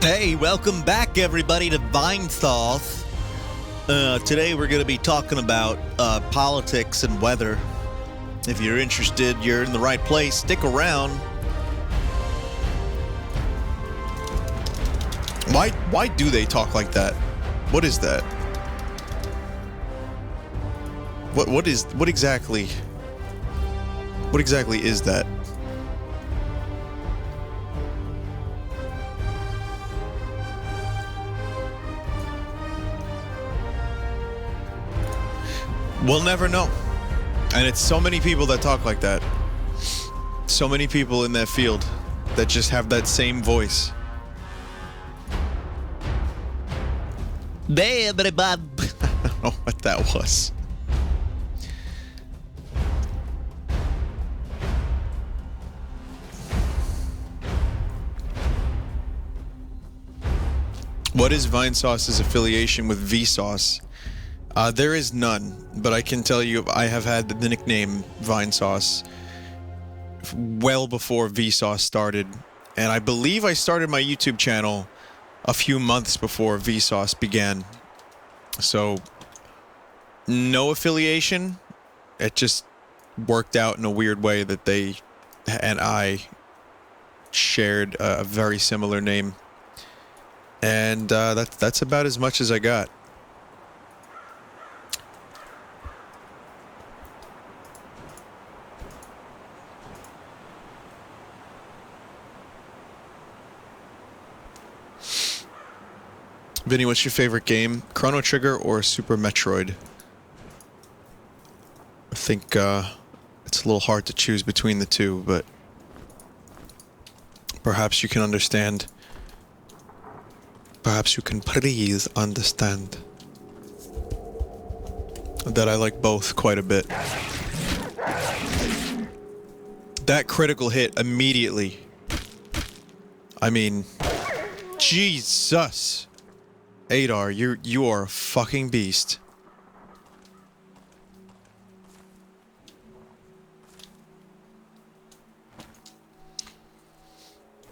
Hey, welcome back, everybody, to Vinesauce. Today we're going to be talking about politics and weather. If you're interested, you're in the right place. Stick around. Why do they talk like that? What is that? What exactly is that? We'll never know. And it's so many people that talk like that. So many people in that field that just have that same voice. I don't know what that was. What is Vinesauce's affiliation with Vsauce? There is none, but I can tell you I have had the nickname Vinesauce well before Vsauce started, and I believe I started my YouTube channel a few months before Vsauce began. So, no affiliation. It just worked out in a weird way that they and I shared a very similar name, and that's about as much as I got. Vinny, what's your favorite game? Chrono Trigger or Super Metroid? I think it's a little hard to choose between the two, but perhaps you can understand. Perhaps you can please understand that I like both quite a bit. That critical hit immediately. I mean, Jesus. Adar, you are a fucking beast.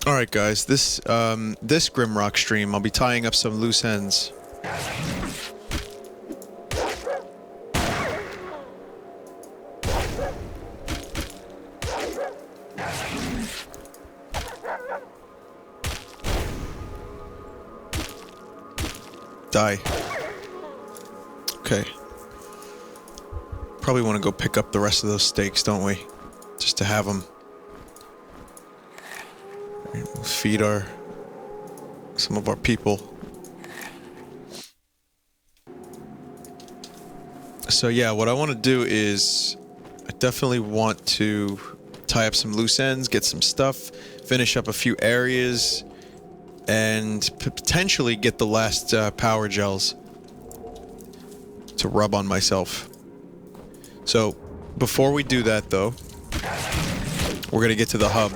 All right, guys. This Grimrock stream, I'll be tying up some loose ends. Die. Okay. Probably want to go pick up the rest of those steaks, don't we? Just to have them. We'll feed some of our people. So yeah, what I want to do is I definitely want to tie up some loose ends, get some stuff, finish up a few areas, and potentially get the last power gels to rub on myself. So, before we do that though, we're gonna get to the hub.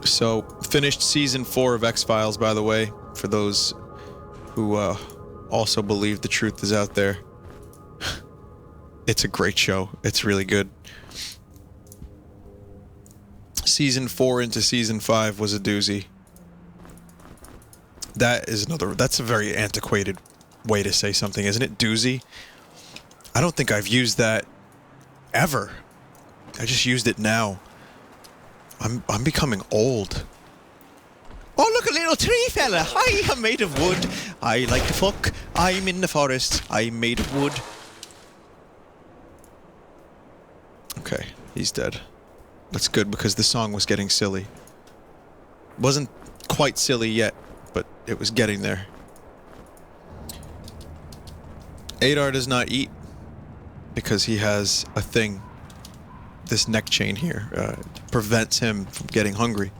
So, finished season 4 of X-Files, by the way, for those who also believe the truth is out there. It's a great show. It's really good. Season 4 into Season 5 was a doozy. That's a very antiquated way to say something, isn't it? Doozy? I don't think I've used that ever. I just used it now. I'm becoming old. Oh, look, a little tree fella. Hi, I'm made of wood. I like to fuck. I'm in the forest. I'm made of wood. Okay, he's dead. That's good because the song was getting silly. Wasn't quite silly yet, but it was getting there. Adar does not eat because he has a thing. This neck chain here prevents him from getting hungry.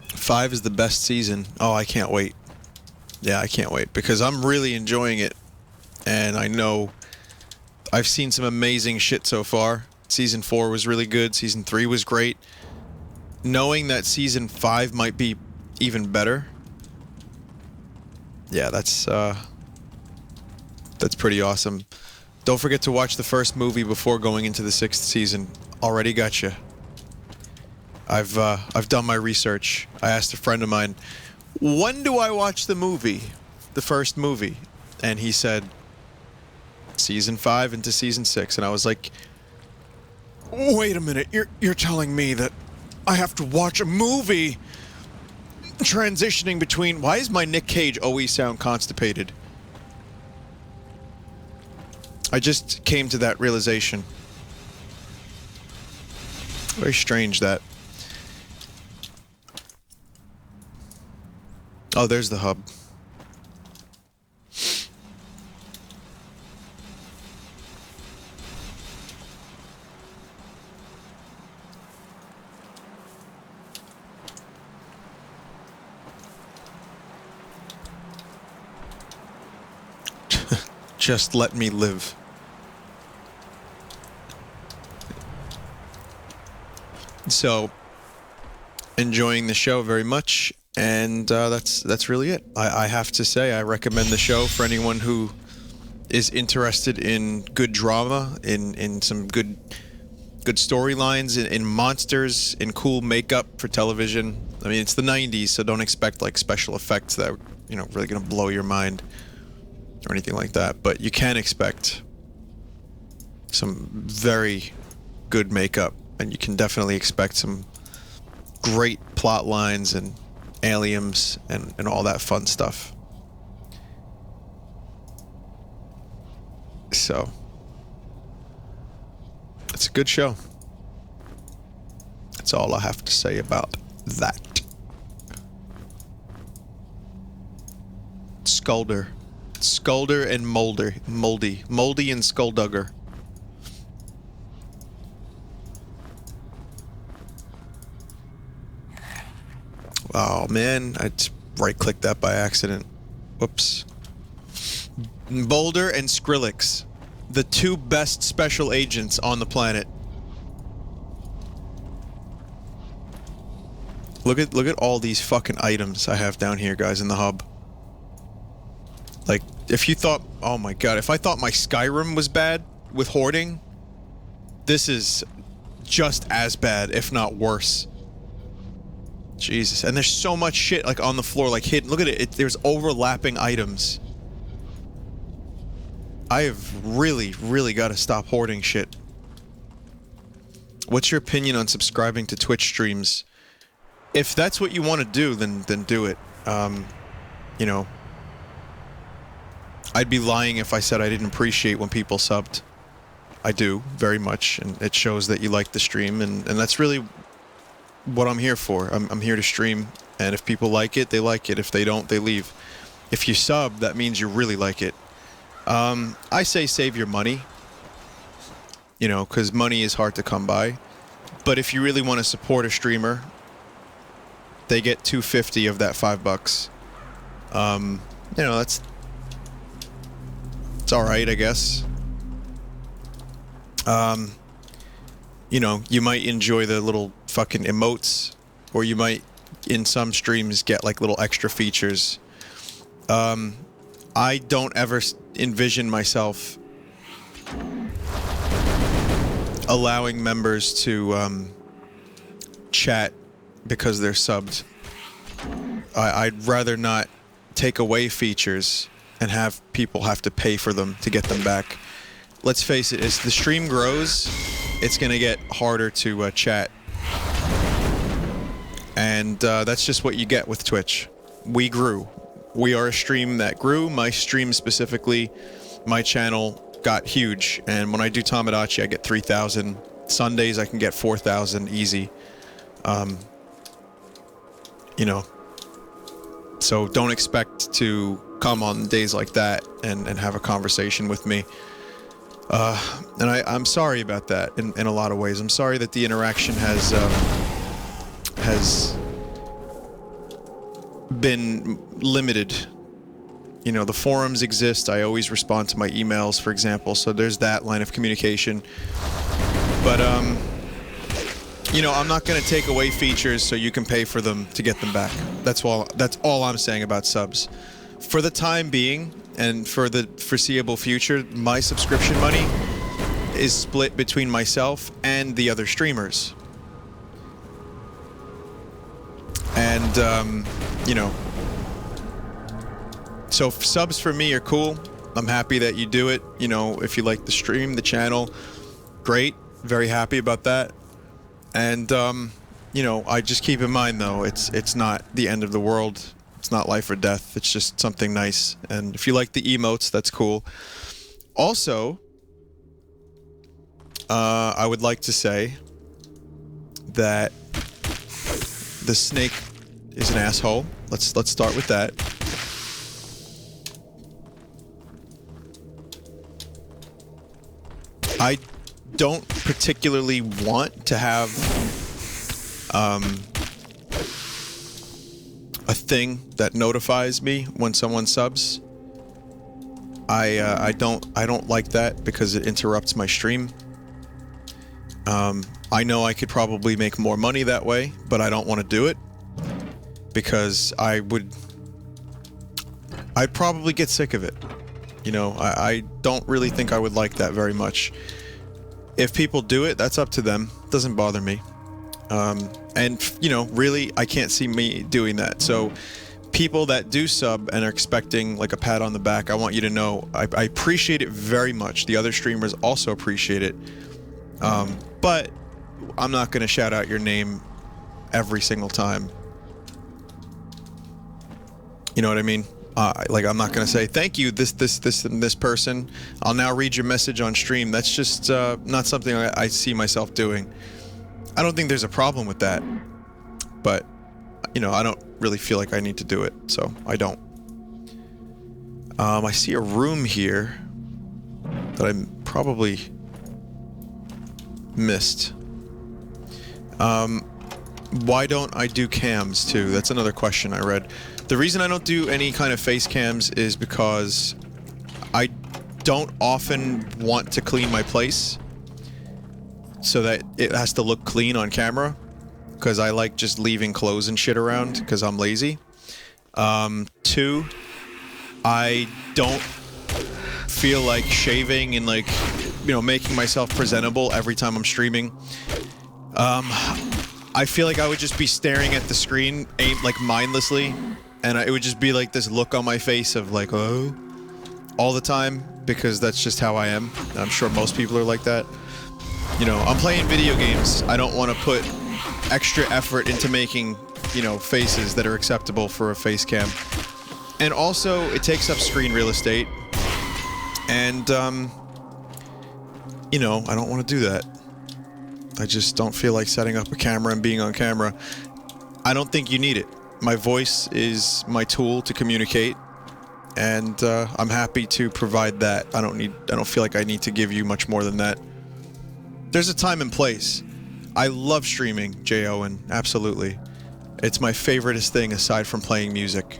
Five is the best season. Oh, I can't wait. Yeah, I can't wait because I'm really enjoying it. And I know I've seen some amazing shit so far. Season 4 was really good. Season 3 was great. Knowing that Season 5 might be even better. Yeah, that's pretty awesome. Don't forget to watch the first movie before going into the 6th season. Already got you. I've done my research. I asked a friend of mine, when do I watch the movie? The first movie. And he said, season 5 into season 6. And I was like, wait a minute, you're telling me that I have to watch a movie transitioning between... Why does my Nick Cage always sound constipated? I just came to that realization. Very strange that... Oh, there's the hub. Just let me live. So, enjoying the show very much, and that's really it. I have to say, I recommend the show for anyone who is interested in good drama, in some good storylines, in monsters, in cool makeup for television. I mean, it's the 90s, so don't expect like special effects that are, you know, really gonna blow your mind or anything like that, but you can expect some very good makeup, and you can definitely expect some great plot lines and aliens and all that fun stuff. So it's a good show. That's all I have to say about that. Skulder and Moldy and Skulldugger. Oh man, I just right-clicked that by accident. Whoops. Boulder and Skrillex, the two best special agents on the planet. Look at all these fucking items I have down here, guys, in the hub. Like, if you thought, oh my god, if I thought my Skyrim was bad with hoarding, this is just as bad, if not worse. Jesus, and there's so much shit like on the floor, like hidden. Look at it, there's overlapping items. I have really got to stop hoarding shit. What's your opinion on subscribing to Twitch streams? If that's what you want to do, then do it. You know, I'd be lying if I said I didn't appreciate when people subbed. I do, very much, and it shows that you like the stream, and that's really what I'm here for. I'm here to stream, and if people like it, they like it. If they don't, they leave. If you sub, that means you really like it. I say save your money, you know, because money is hard to come by. But if you really want to support a streamer, they get $2.50 of that $5. You know, it's all right, I guess. You know, you might enjoy the little fucking emotes, or you might, in some streams, get like little extra features. I don't ever envision myself allowing members to chat because they're subbed. I'd rather not take away features and have people have to pay for them to get them back. Let's face it, as the stream grows, it's going to get harder to chat. And that's just what you get with Twitch. We grew. We are a stream that grew. My stream specifically, my channel got huge. And when I do Tomodachi, I get 3,000. Sundays, I can get 4,000 easy. You know. So don't expect to come on days like that and have a conversation with me. And I'm sorry about that in a lot of ways. I'm sorry that the interaction has been limited. You know, the forums exist. I always respond to my emails, for example, so there's that line of communication. But you know, I'm not going to take away features so you can pay for them to get them back. That's all I'm saying about subs. For the time being, and for the foreseeable future, my subscription money is split between myself and the other streamers. And, you know, so subs for me are cool. I'm happy that you do it. You know, if you like the stream, the channel, great. Very happy about that. And, you know, I just keep in mind, though, it's not the end of the world. It's not life or death. It's just something nice. And if you like the emotes, that's cool. Also, I would like to say that the snake is an asshole. Let's start with that. I don't particularly want to have a thing that notifies me when someone subs. I don't like that because it interrupts my stream. I know I could probably make more money that way, but I don't want to do it because I'd probably get sick of it. You know, I don't really think I would like that very much. If people do it, that's up to them. Doesn't bother me. And, you know, really, I can't see me doing that. So people that do sub and are expecting like a pat on the back, I want you to know I appreciate it very much. The other streamers also appreciate it. But I'm not going to shout out your name every single time. You know what I mean? Like, I'm not going to say, thank you, this, and this person. I'll now read your message on stream. That's just not something I see myself doing. I don't think there's a problem with that. But, you know, I don't really feel like I need to do it, so I don't. I see a room here that I probably missed. Why don't I do cams too? That's another question I read. The reason I don't do any kind of face cams is because I don't often want to clean my place so that it has to look clean on camera, because I like just leaving clothes and shit around because I'm lazy. Two, I don't feel like shaving and, like, you know, making myself presentable every time I'm streaming. I feel like I would just be staring at the screen, like, mindlessly, and it would just be like this look on my face of like, oh, all the time, because that's just how I am. I'm sure most people are like that. You know, I'm playing video games. I don't want to put extra effort into making, you know, faces that are acceptable for a face cam. And also, it takes up screen real estate. And, you know, I don't want to do that. I just don't feel like setting up a camera and being on camera. I don't think you need it. My voice is my tool to communicate, and I'm happy to provide that. I don't feel like I need to give you much more than that. There's a time and place. I love streaming, J. Owen, absolutely. It's my favoriteest thing aside from playing music.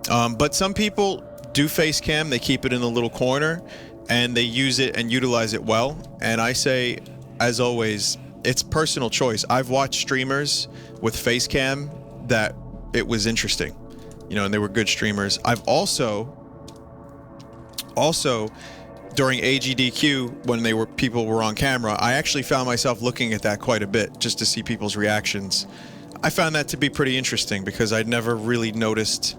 But some people do face cam, they keep it in a little corner, and they use it and utilize it well. And I say, as always, it's personal choice. I've watched streamers with face cam that it was interesting, you know, and they were good streamers. I've also during AGDQ, when people were on camera, I actually found myself looking at that quite a bit just to see people's reactions. I found that to be pretty interesting because I'd never really noticed,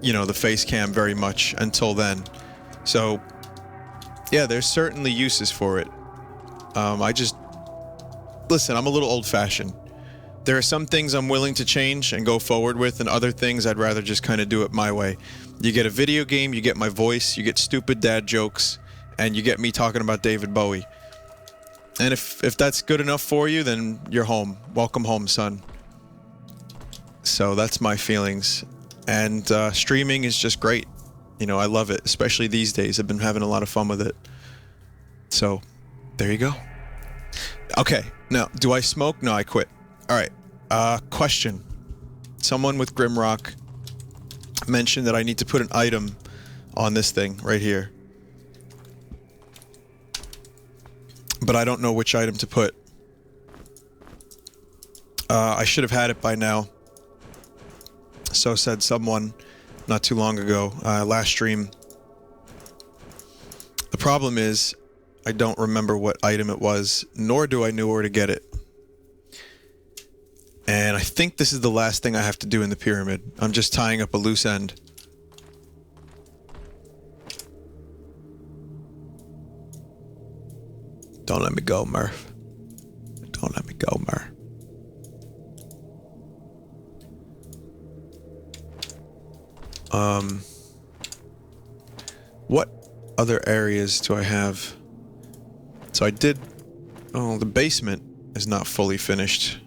you know, the face cam very much until then. So yeah, there's certainly uses for it. Listen, I'm a little old-fashioned. There are some things I'm willing to change and go forward with, and other things I'd rather just kind of do it my way. You get a video game, you get my voice, you get stupid dad jokes, and you get me talking about David Bowie. And if that's good enough for you, then you're home. Welcome home, son. So that's my feelings. And streaming is just great. You know, I love it, especially these days. I've been having a lot of fun with it. So, there you go. Okay, now, do I smoke? No, I quit. All right, question. Someone with Grimrock mentioned that I need to put an item on this thing right here. But I don't know which item to put. I should have had it by now. So said someone. not too long ago, last stream. The problem is, I don't remember what item it was, nor do I know where to get it. And I think this is the last thing I have to do in the pyramid. I'm just tying up a loose end. Don't let me go, Murph. Don't let me go, Murph. What other areas do I have? So I did... Oh, the basement is not fully finished.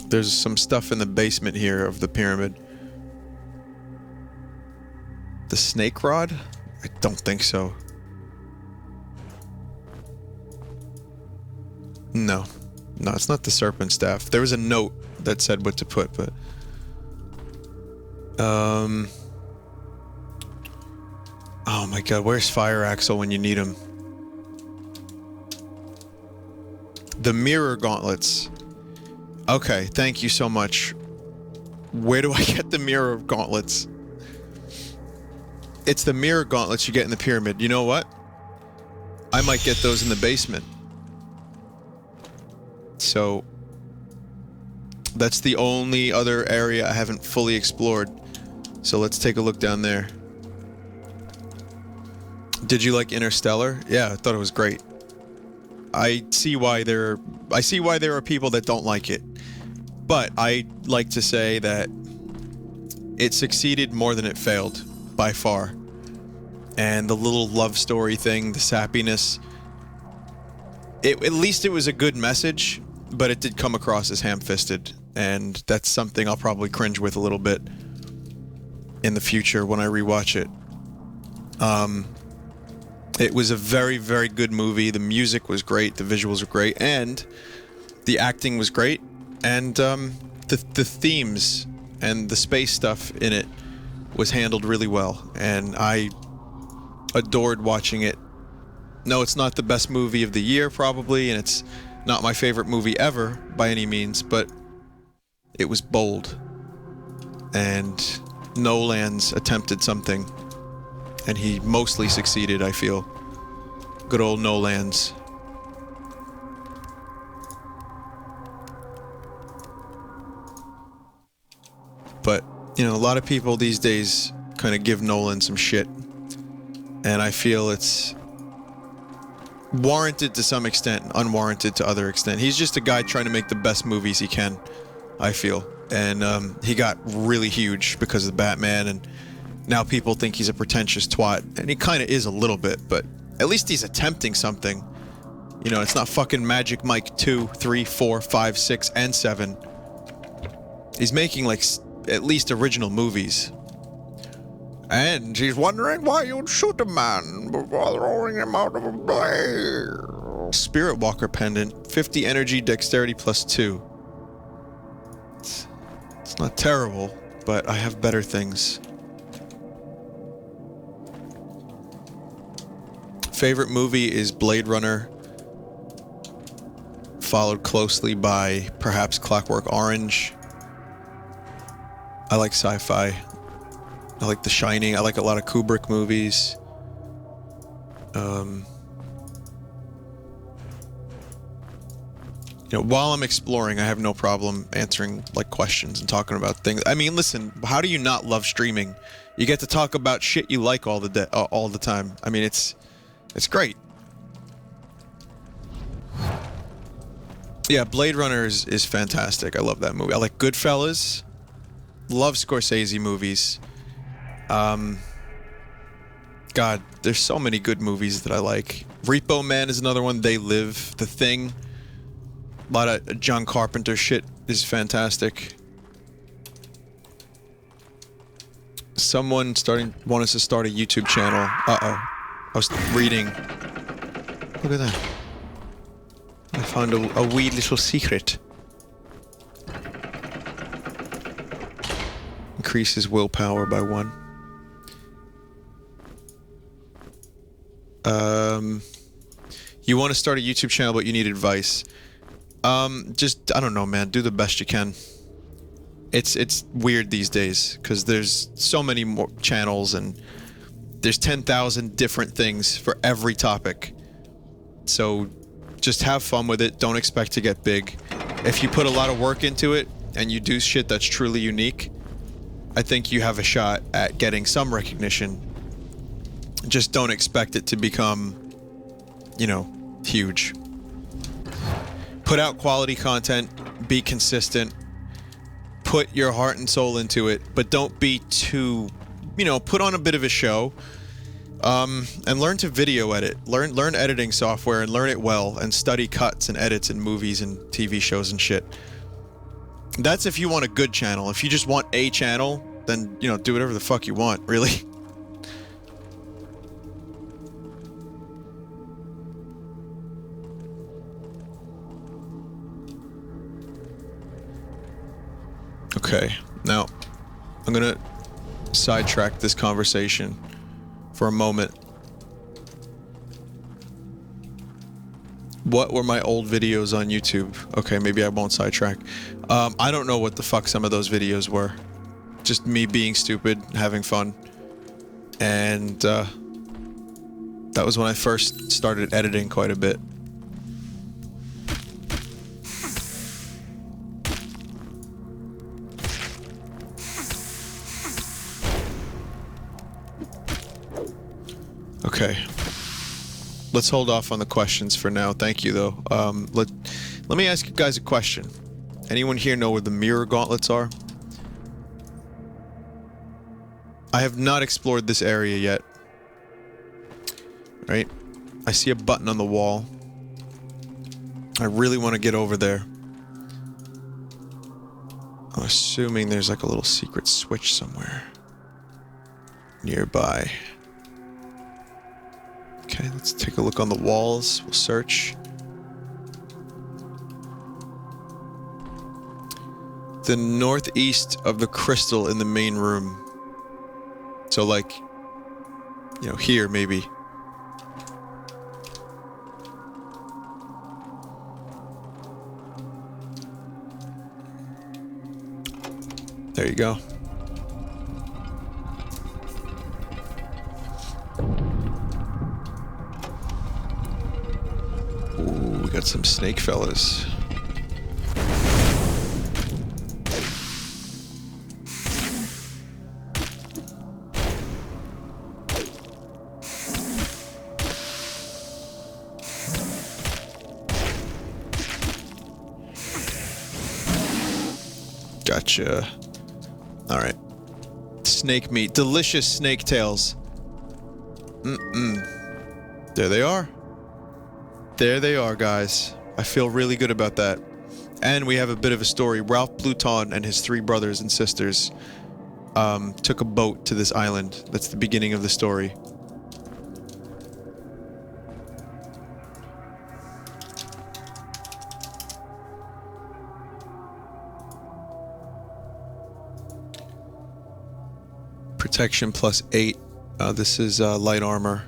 There's some stuff in the basement here of the pyramid. The snake rod? I don't think so. No. No, it's not the serpent staff. There was a note that said what to put, but... Oh my god, where's Fire Axle when you need him? The mirror gauntlets. Okay, thank you so much. Where do I get the mirror gauntlets? It's the mirror gauntlets you get in the pyramid. You know what? I might get those in the basement. So... that's the only other area I haven't fully explored. So let's take a look down there. Did you like Interstellar? Yeah, I thought it was great. I see why there are people that don't like it. But I like to say that it succeeded more than it failed, by far. And the little love story thing, the sappiness, at least it was a good message, but it did come across as ham-fisted. And that's something I'll probably cringe with a little bit in the future when I rewatch it. It was a very, very good movie. The music was great, the visuals were great, and the acting was great. And the themes and the space stuff in it was handled really well, and I adored watching it. No, it's not the best movie of the year, probably, and it's not my favorite movie ever, by any means, but it was bold. And Nolan's attempted something, and he mostly succeeded, I feel. Good old Nolan's. But, you know, a lot of people these days kind of give Nolan some shit. And I feel it's warranted to some extent, unwarranted to other extent. He's just a guy trying to make the best movies he can, I feel. And he got really huge because of the Batman, and now people think he's a pretentious twat. And he kind of is a little bit, but at least he's attempting something. You know, it's not fucking Magic Mike 2, 3, 4, 5, 6, and 7. He's making, like, at least original movies. And he's wondering why you'd shoot a man before throwing him out of a plane. Spirit Walker pendant, 50 energy, dexterity +2. It's not terrible, but I have better things. Favorite movie is Blade Runner, followed closely by perhaps Clockwork Orange. I like sci-fi. I like The Shining. I like a lot of Kubrick movies. You know, while I'm exploring, I have no problem answering like questions and talking about things. I mean, listen, how do you not love streaming? You get to talk about shit you like all the time. I mean, it's great. Yeah, Blade Runner is fantastic. I love that movie. I like Goodfellas. Love Scorsese movies. God, there's so many good movies that I like. Repo Man is another one. They Live. The Thing. A lot of John Carpenter shit is fantastic. Someone want us to start a YouTube channel. Uh-oh. I was reading. Look at that. I found a wee little secret. Increases willpower by 1. You want to start a YouTube channel, but you need advice. Just, I don't know, man. Do the best you can. It's weird these days because there's so many more channels and there's 10,000 different things for every topic. So just have fun with it. Don't expect to get big. If you put a lot of work into it and you do shit that's truly unique, I think you have a shot at getting some recognition. Just don't expect it to become, you know, huge. Put out quality content, be consistent, put your heart and soul into it, but don't be too, you know, put on a bit of a show. And learn to video edit. Learn editing software and learn it well, and study cuts and edits in movies and TV shows and shit. That's if you want a good channel. If you just want a channel, then, you know, do whatever the fuck you want, really. Okay, now I'm gonna sidetrack this conversation for a moment. What were my old videos on YouTube? Okay, maybe I won't sidetrack. I don't know what the fuck some of those videos were. Just me being stupid, having fun. And that was when I first started editing quite a bit. Okay. Let's hold off on the questions for now. Thank you, though. Let me ask you guys a question. Anyone here know where the mirror gauntlets are? I have not explored this area yet. Right? I see a button on the wall. I really want to get over there. I'm assuming there's like a little secret switch somewhere nearby. Okay, let's take a look on the walls. We'll search. The northeast of the crystal in the main room. So, like, you know, here maybe. There you go. Ooh, we got some snake fellas. Gotcha. Alright. Snake meat. Delicious snake tails. There they are. There they are, guys. I feel really good about that. And we have a bit of a story. Ralph Bluton and his 3 brothers and sisters took a boat to this island. That's the beginning of the story. Protection +8. This is light armor.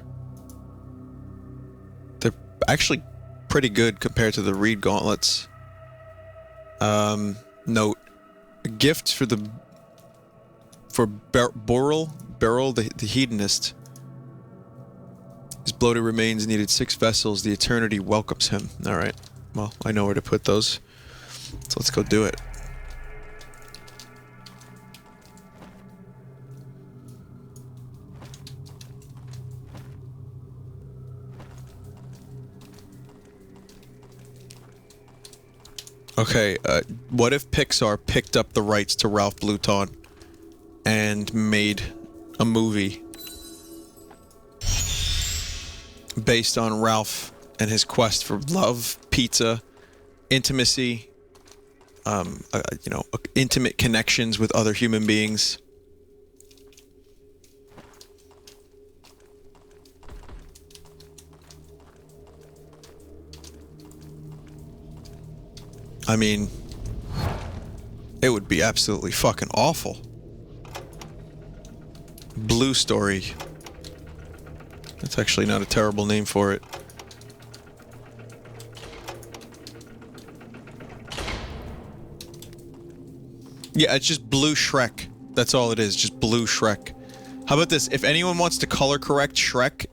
They're actually pretty good compared to the reed gauntlets. Note: gift for Beryl, the hedonist. His bloated remains needed 6 vessels. The eternity welcomes him. All right. Well, I know where to put those. So let's go do it. Okay, what if Pixar picked up the rights to Ralph Bluton and made a movie based on Ralph and his quest for love, pizza, intimacy, you know, intimate connections with other human beings? I mean, it would be absolutely fucking awful. Blue Story. That's actually not a terrible name for it. Yeah, it's just blue Shrek. That's all it is, just blue Shrek. How about this? If anyone wants to color correct Shrek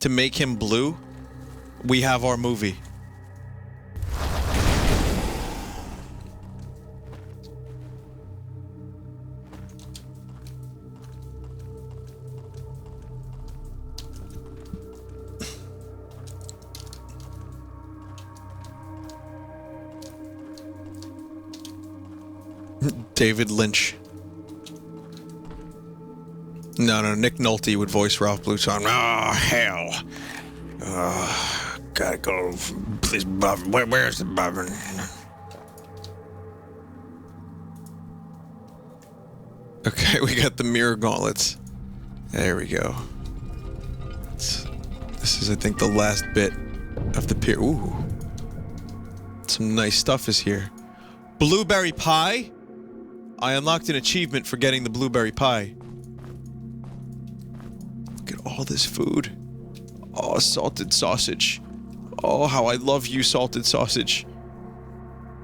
to make him blue, we have our movie. David Lynch. No, Nick Nolte would voice Ralph Bluton. Oh, hell. Gotta go. Please, Bob. Where's the Bobbin? Okay, we got the mirror gauntlets. There we go. This is, I think, the last bit of the pier. Ooh. Some nice stuff is here. Blueberry pie? I unlocked an achievement for getting the blueberry pie. Look at all this food. Oh, salted sausage. Oh, how I love you, salted sausage.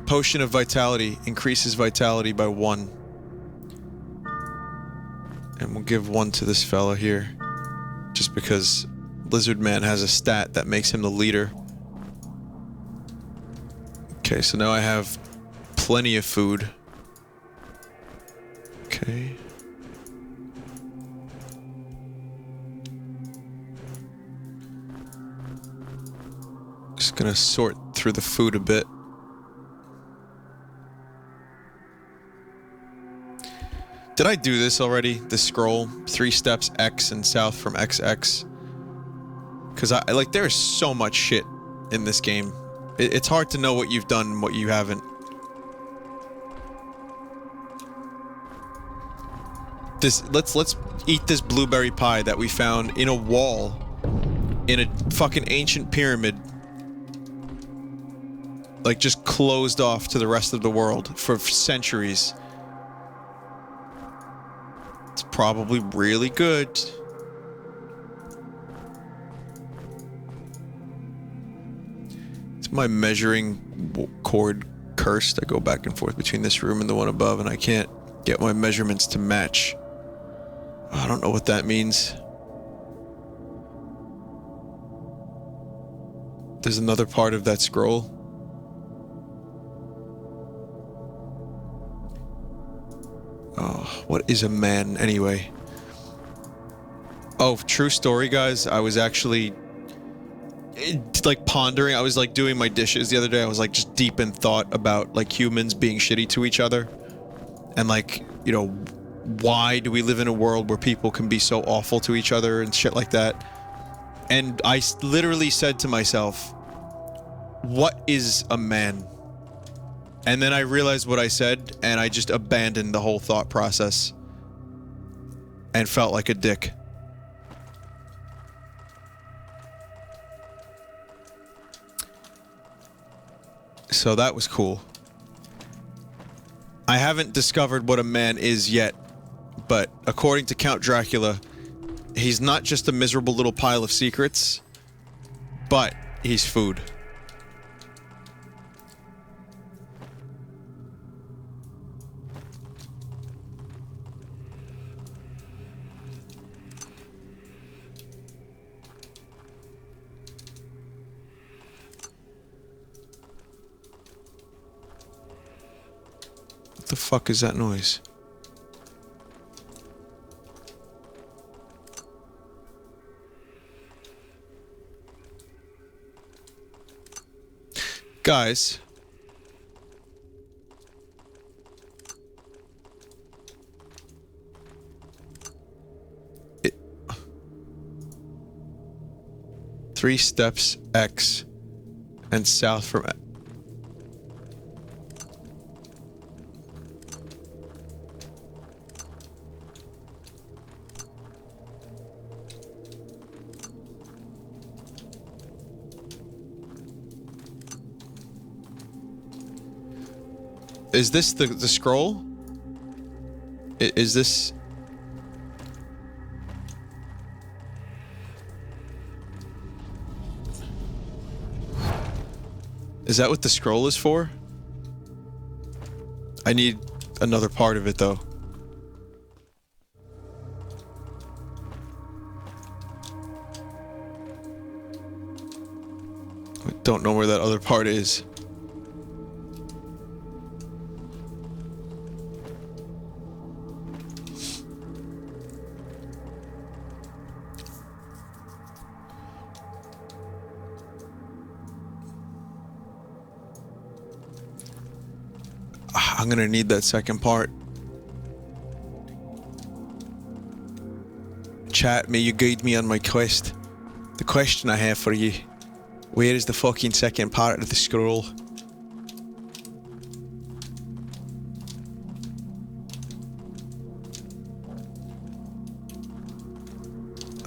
Potion of vitality. Increases vitality by 1. And we'll give 1 to this fella here. Just because Lizard Man has a stat that makes him the leader. Okay, so now I have plenty of food. Okay. Just gonna sort through the food a bit. Did I do this already? The scroll? 3 steps X and south from XX? Because I like, there's so much shit in this game. It's hard to know what you've done and what you haven't. Let's eat this blueberry pie that we found in a wall in a fucking ancient pyramid, like just closed off to the rest of the world for centuries. It's probably really good. Is my measuring cord cursed? I go back and forth between this room and the one above, and I can't get my measurements to match. I don't know what that means. There's another part of that scroll. Oh, what is a man anyway? Oh, true story, guys. I was actually like pondering. I was like doing my dishes the other day. I was like just deep in thought about like humans being shitty to each other. And like, you know, why do we live in a world where people can be so awful to each other and shit like that? And I literally said to myself, what is a man? And then I realized what I said, and I just abandoned the whole thought process and felt like a dick. So that was cool. I haven't discovered what a man is yet, but according to Count Dracula, he's not just a miserable little pile of secrets, but he's food. What the fuck is that noise? Guys. Three steps X and south from X. Is this the scroll? Is this... Is that what the scroll is for? I need another part of it, though. I don't know where that other part is. I'm gonna need that second part. Chat, may you guide me on my quest. The question I have for you: where is the fucking second part of the scroll?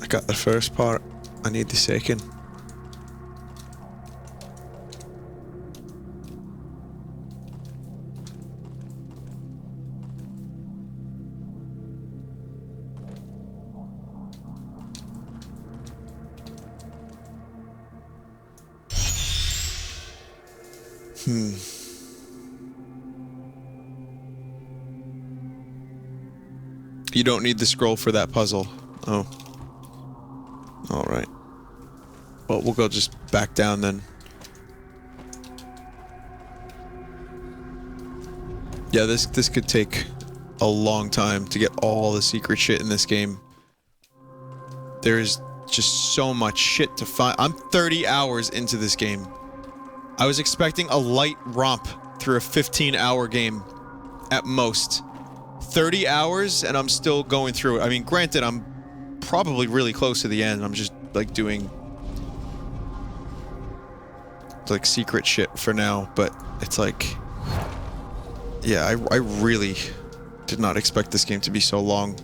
I got the first part. I need the second. You don't need the scroll for that puzzle. Oh. Alright. Well, we'll go just back down then. Yeah, this could take a long time to get all the secret shit in this game. There's just so much shit to find. I'm 30 hours into this game. I was expecting a light romp through a 15-hour game at most. 30 hours and I'm still going through it. I mean, granted, I'm probably really close to the end. I'm just like doing like secret shit for now, but it's like, yeah, I really did not expect this game to be so long.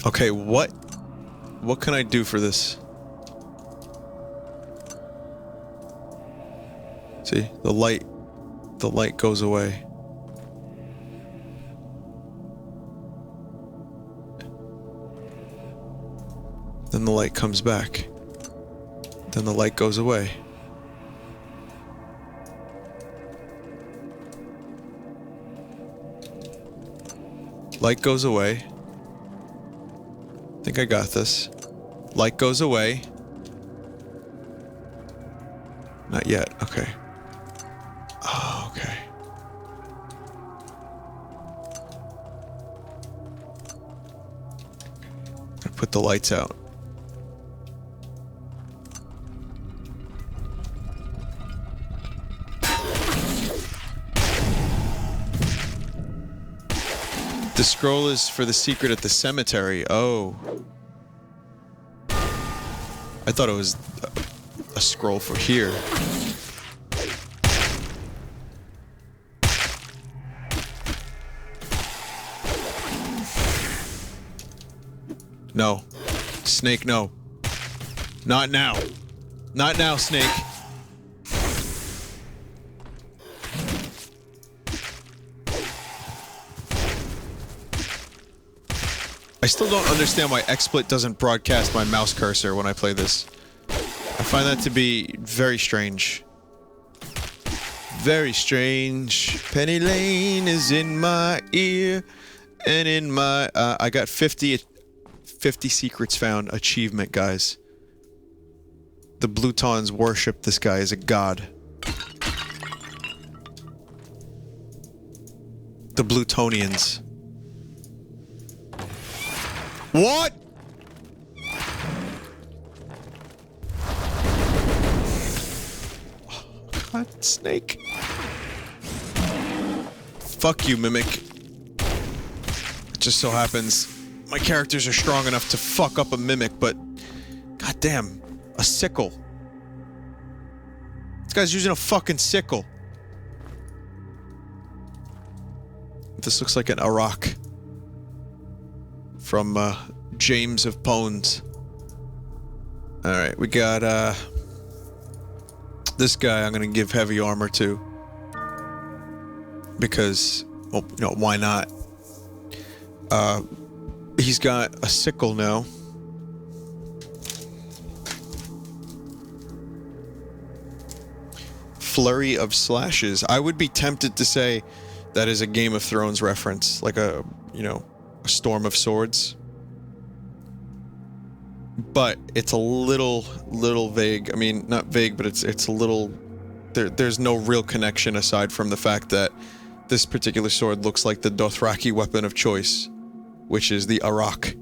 Okay, what can I do for this? See, the light goes away. Then the light comes back. Then the light goes away. Light goes away. I think I got this. Light goes away. Not yet, okay. Oh, okay. I put the lights out. The scroll is for the secret at the cemetery. Oh. I thought it was a scroll for here. No. Snake, no. Not now. Not now, Snake. I still don't understand why XSplit doesn't broadcast my mouse cursor when I play this. I find that to be very strange. Very strange. Penny Lane is in my ear and in my... I got 50 secrets found achievement, guys. The Blutons worship this guy as a god. The Blutonians. What? God, Snake. Fuck you, Mimic. It just so happens my characters are strong enough to fuck up a Mimic, but... goddamn, a sickle. This guy's using a fucking sickle. This looks like an Arak. From, James of Pones. Alright, we got, this guy I'm gonna give heavy armor to. Because, well, you know, why not? He's got a sickle now. Flurry of slashes. I would be tempted to say that is a Game of Thrones reference, like a, you know, a storm of swords. But it's a little vague. I mean, not vague, but it's a little... There's no real connection aside from the fact that this particular sword looks like the Dothraki weapon of choice, which is the Arak.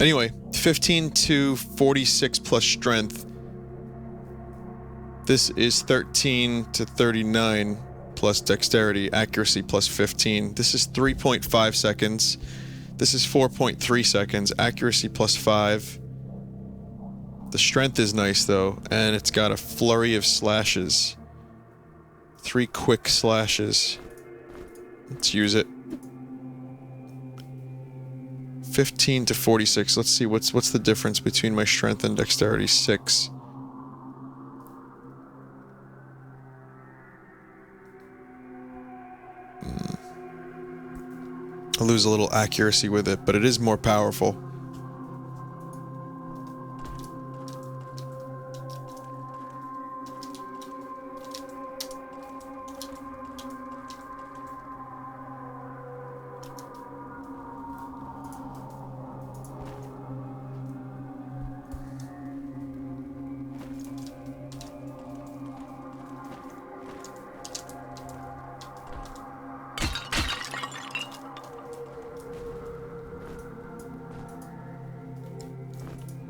Anyway, 15 to 46 plus strength. This is 13 to 39 plus dexterity, accuracy plus 15. This is 3.5 seconds. This is 4.3 seconds, accuracy plus 5. The strength is nice though, and it's got a flurry of slashes. 3 quick slashes. Let's use it. 15 to 46. Let's see what's the difference between my strength and dexterity. 6. I lose a little accuracy with it, but it is more powerful.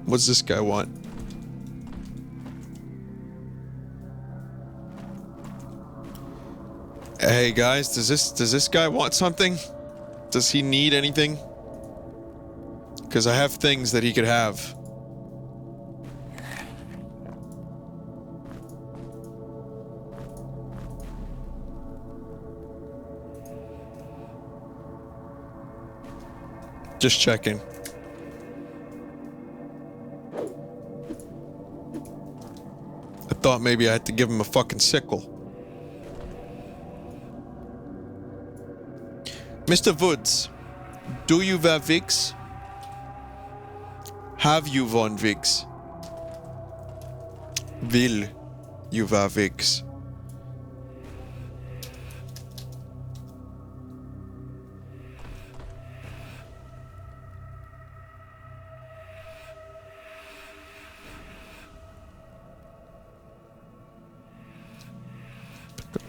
What's this guy want? Hey guys, does this guy want something? Does he need anything? Because I have things that he could have. Just checking. I thought maybe I had to give him a fucking sickle. Mr. Woods, do you wear wigs? Have you worn wigs? Will you wear wigs?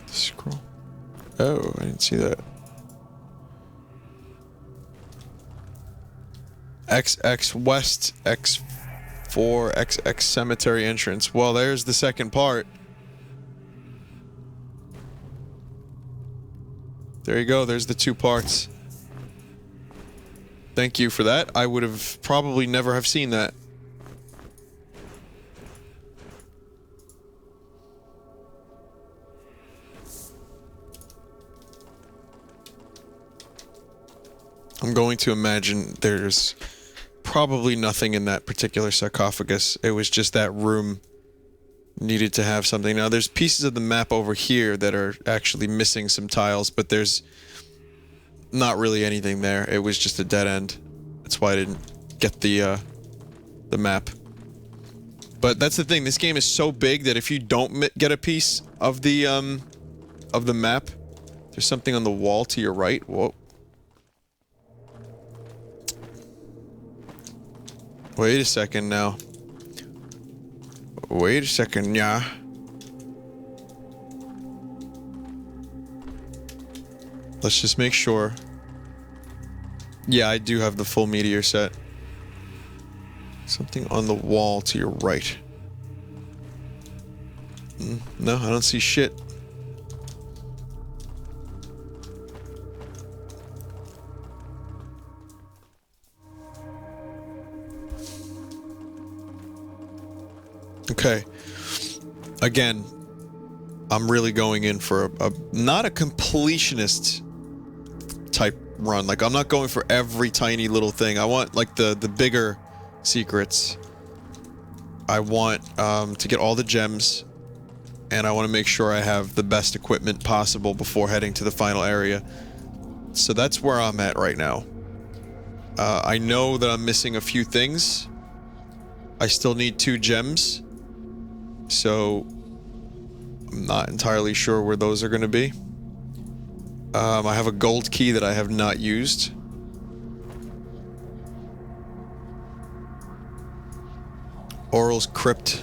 Scroll. Oh, I didn't see that. XX West, X4, XX Cemetery entrance. Well, there's the second part. There you go, there's the 2 parts. Thank you for that. I would have probably never have seen that. I'm going to imagine there's probably nothing in that particular sarcophagus. It was just that room needed to have something. Now, there's pieces of the map over here that are actually missing some tiles, but there's not really anything there. It was just a dead end. That's why I didn't get the map. But that's the thing. This game is so big that if you don't get a piece of the map, there's something on the wall to your right. Whoa. Wait a second now. Wait a second, yeah. Let's just make sure. Yeah, I do have the full meteor set. Something on the wall to your right. No, I don't see shit. Okay. Again, I'm really going in for a not a completionist type run. Like, I'm not going for every tiny little thing. I want, like, the bigger secrets. I want to get all the gems, and I want to make sure I have the best equipment possible before heading to the final area. So that's where I'm at right now. I know that I'm missing a few things, I still need 2 gems. So I'm not entirely sure where those are going to be. I have a gold key that I have not used. Oral's Crypt.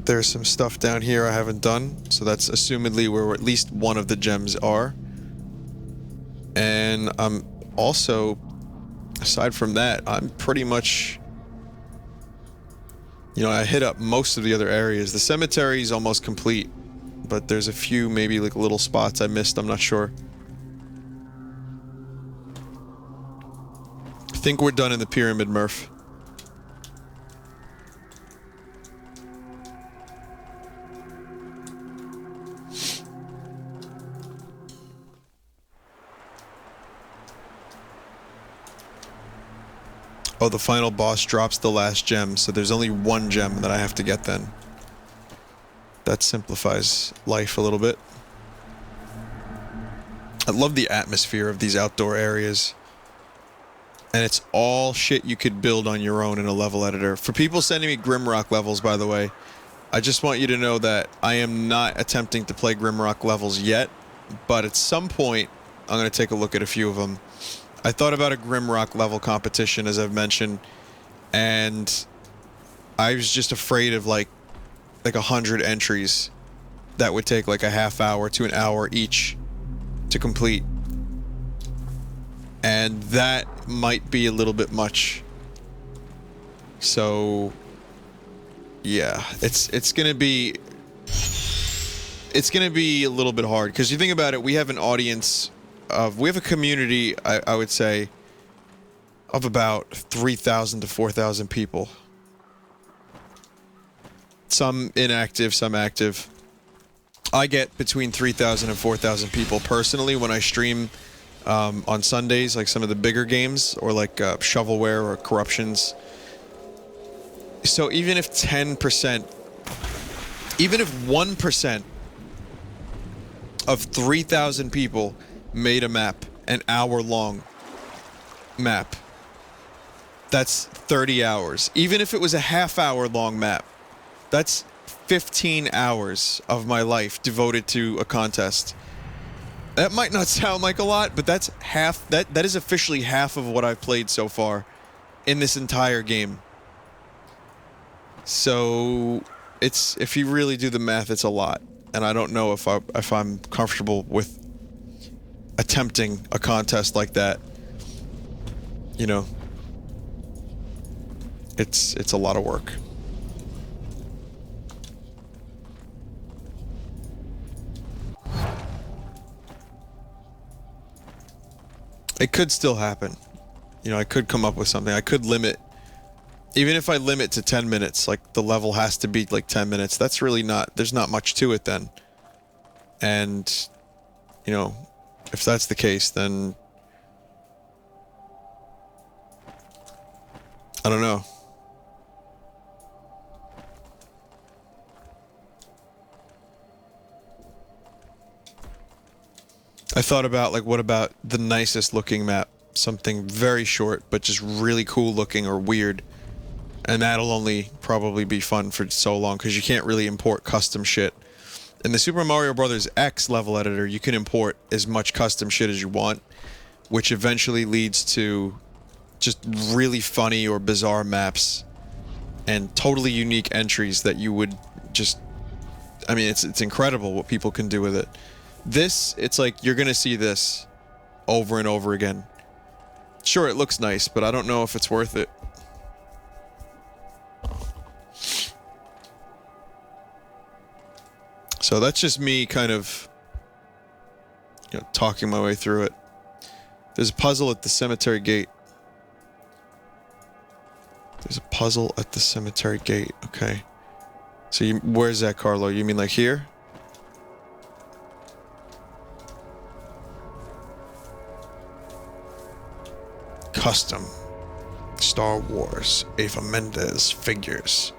There's some stuff down here I haven't done, so that's assumedly where at least one of the gems are. And I'm also, aside from that, I'm pretty much, you know, I hit up most of the other areas. The cemetery is almost complete, but there's a few maybe like little spots I missed, I'm not sure. I think we're done in the pyramid, Murph. Oh, the final boss drops the last gem, so there's only 1 gem that I have to get then. That simplifies life a little bit. I love the atmosphere of these outdoor areas. And it's all shit you could build on your own in a level editor. For people sending me Grimrock levels, by the way, I just want you to know that I am not attempting to play Grimrock levels yet, but at some point, I'm going to take a look at a few of them. I thought about a Grimrock level competition, as I've mentioned, and I was just afraid of like 100 entries that would take like a half hour to an hour each to complete. And that might be a little bit much. So yeah, it's gonna be a little bit hard, because you think about it, we have an audience of, we have a community, I would say, of about 3,000 to 4,000 people. Some inactive, some active. I get between 3,000 and 4,000 people personally when I stream on Sundays, like some of the bigger games, or like shovelware or corruptions. So even if 10%, even if 1% of 3,000 people made a map, an hour-long map, that's 30 hours. Even if it was a half-hour-long map, that's 15 hours of my life devoted to a contest. That might not sound like a lot, but that's half. That is officially half of what I've played so far in this entire game. So it's, if you really do the math, it's a lot, and I don't know if I'm comfortable with attempting a contest like that. You know, it's a lot of work. It could still happen. You know, I could come up with something. I could limit, even if I limit to 10 minutes, like the level has to be like 10 minutes. That's really not, there's not much to it then. And, you know, if that's the case, then I don't know. I thought about, like, what about the nicest looking map? Something very short, but just really cool looking or weird. And that'll only probably be fun for so long, because you can't really import custom shit. In the Super Mario Bros. X level editor, you can import as much custom shit as you want, which eventually leads to just really funny or bizarre maps and totally unique entries that you would just, I mean, it's incredible what people can do with it. This, it's like you're gonna see this over and over again. Sure, it looks nice, but I don't know if it's worth it. So that's just me kind of, you know, talking my way through it. There's a puzzle at the cemetery gate. There's a puzzle at the cemetery gate. Okay. So where's that, Carlo? You mean like here? Custom. Star Wars. Eva Mendes figures.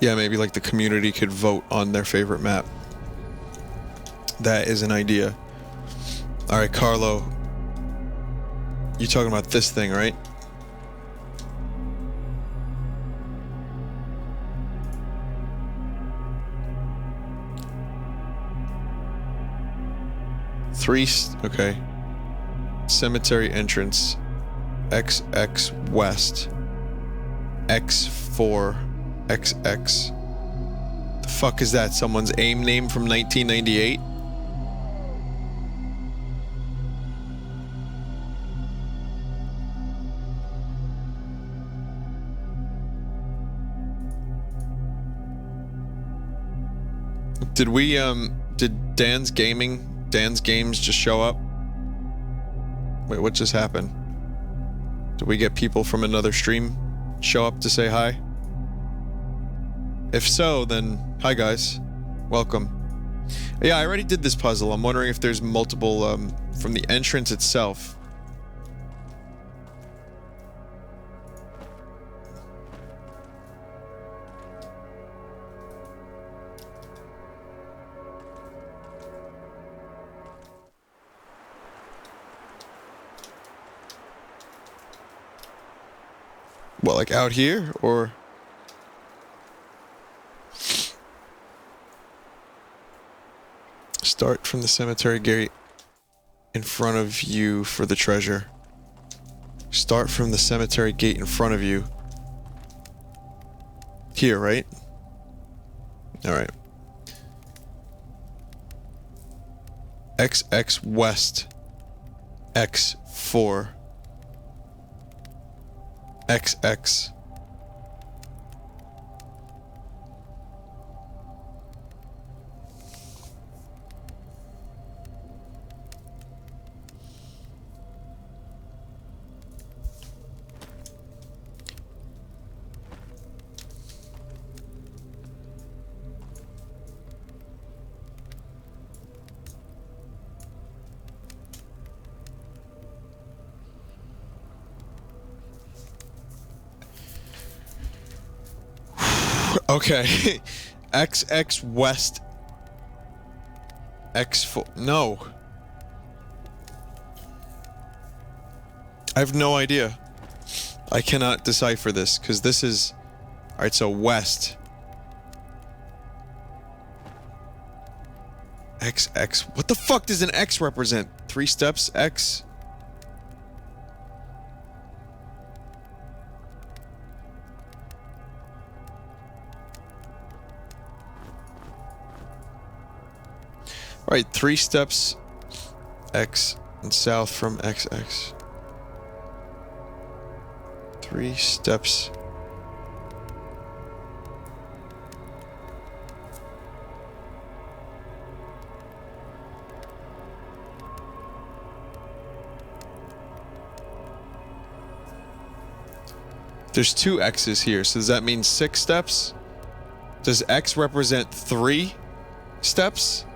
Yeah, maybe like the community could vote on their favorite map. That is an idea. All right, Carlo. You talking about this thing, right? Okay. Cemetery entrance. XX West. X4. XX. The fuck is that? Someone's AIM name from 1998? Did Dan's Games just show up? Wait, what just happened? Did we get people from another stream show up to say hi? If so, then hi guys. Welcome. Yeah, I already did this puzzle. I'm wondering if there's multiple, from the entrance itself. What, like out here, or? Start from the cemetery gate in front of you for the treasure. Start from the cemetery gate in front of you. Here, right? Alright. XX West. X4. XX. Okay. XX West. X4. No. I have no idea. I cannot decipher this, because this is... Alright, so West. XX. What the fuck does an X represent? 3 steps? X? Alright, 3 steps X and south from XX. 3 steps. There's 2 X's here, so does that mean 6 steps? Does X represent 3 steps?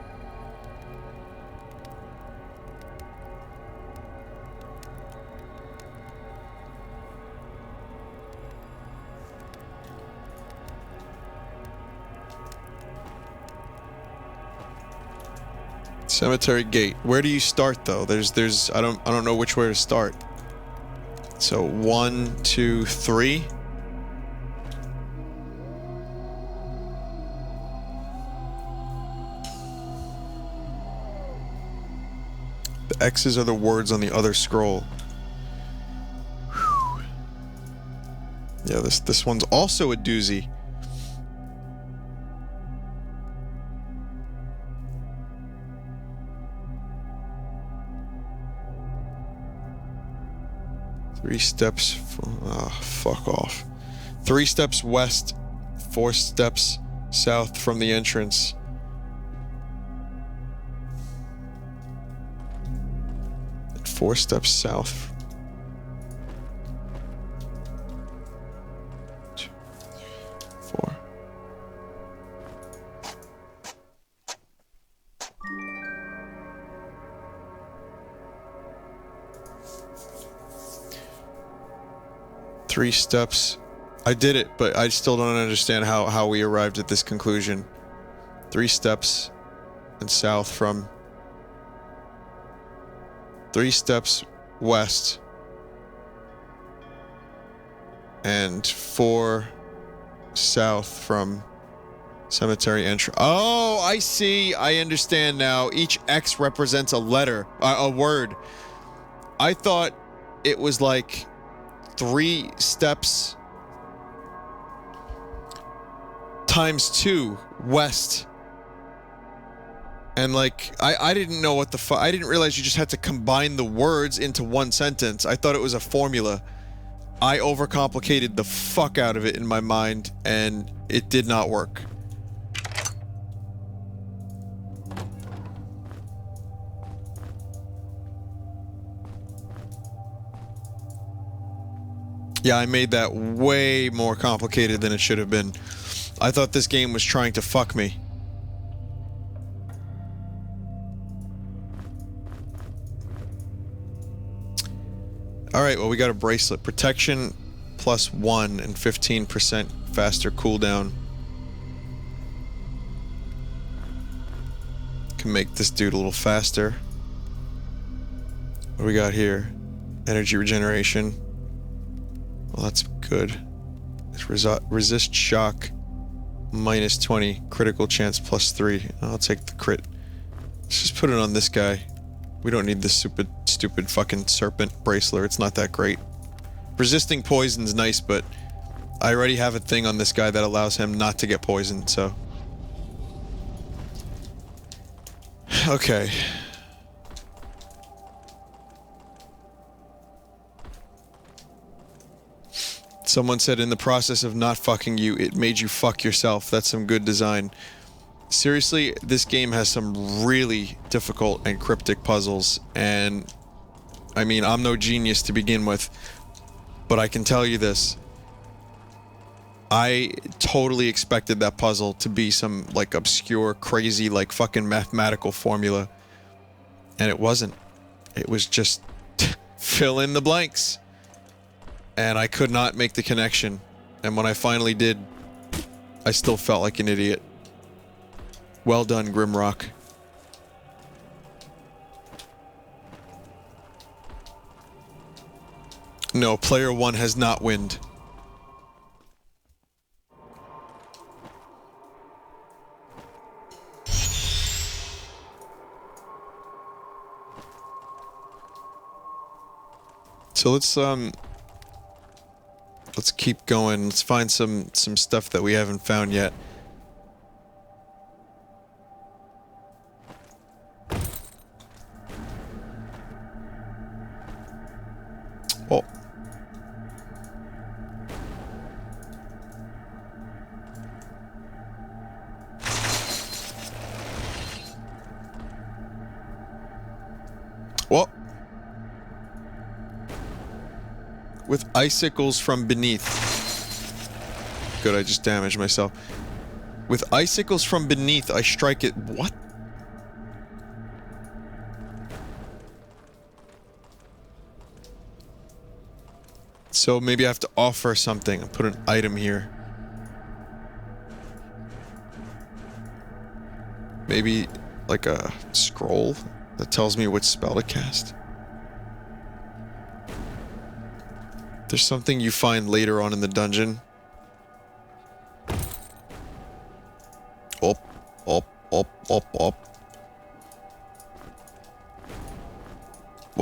Cemetery gate. Where do you start though? I don't know which way to start. So 1, 2, 3. The X's are the words on the other scroll. Whew. Yeah, this one's also a doozy. Three steps. Fuck off. 3 steps west, 4 steps south from the entrance. And 4 steps south. 2, 4. Three steps I did it, but I still don't understand how we arrived at this conclusion. 3 steps and south from... 3 steps west. And 4 south from cemetery entry. Oh, I see. I understand now. Each X represents a letter, a word. I thought it was like 3 steps times 2 west. And like, I didn't know what the fuck. I didn't realize you just had to combine the words into one sentence. I thought it was a formula. I overcomplicated the fuck out of it in my mind, and it did not work. Yeah, I made that way more complicated than it should have been. I thought this game was trying to fuck me. Alright, well, we got a bracelet. Protection +1 and 15% faster cooldown. Can make this dude a little faster. What do we got here? Energy regeneration. Well, that's good. Resist shock -20. Critical chance +3. I'll take the crit. Let's just put it on this guy. We don't need this stupid fucking serpent bracelet. It's not that great. Resisting poison's nice, but I already have a thing on this guy that allows him not to get poisoned, so... Okay. Someone said in the process of not fucking you, it made you fuck yourself. That's some good design. Seriously, this game has some really difficult and cryptic puzzles, and I mean, I'm no genius to begin with, but I can tell you this. I totally expected that puzzle to be some, like, obscure, crazy, like, fucking mathematical formula, and it wasn't. It was just fill in the blanks. And I could not make the connection, and when I finally did, I still felt like an idiot. Well done, Grimrock. No, player 1 has not winned. So let's keep going. Let's find some stuff that we haven't found yet. Oh. Well, with icicles from beneath. Good, I just damaged myself. With icicles from beneath, I strike it. What? So maybe I have to offer something and put an item here. Maybe like a scroll that tells me which spell to cast. There's something you find later on in the dungeon. Up. Well,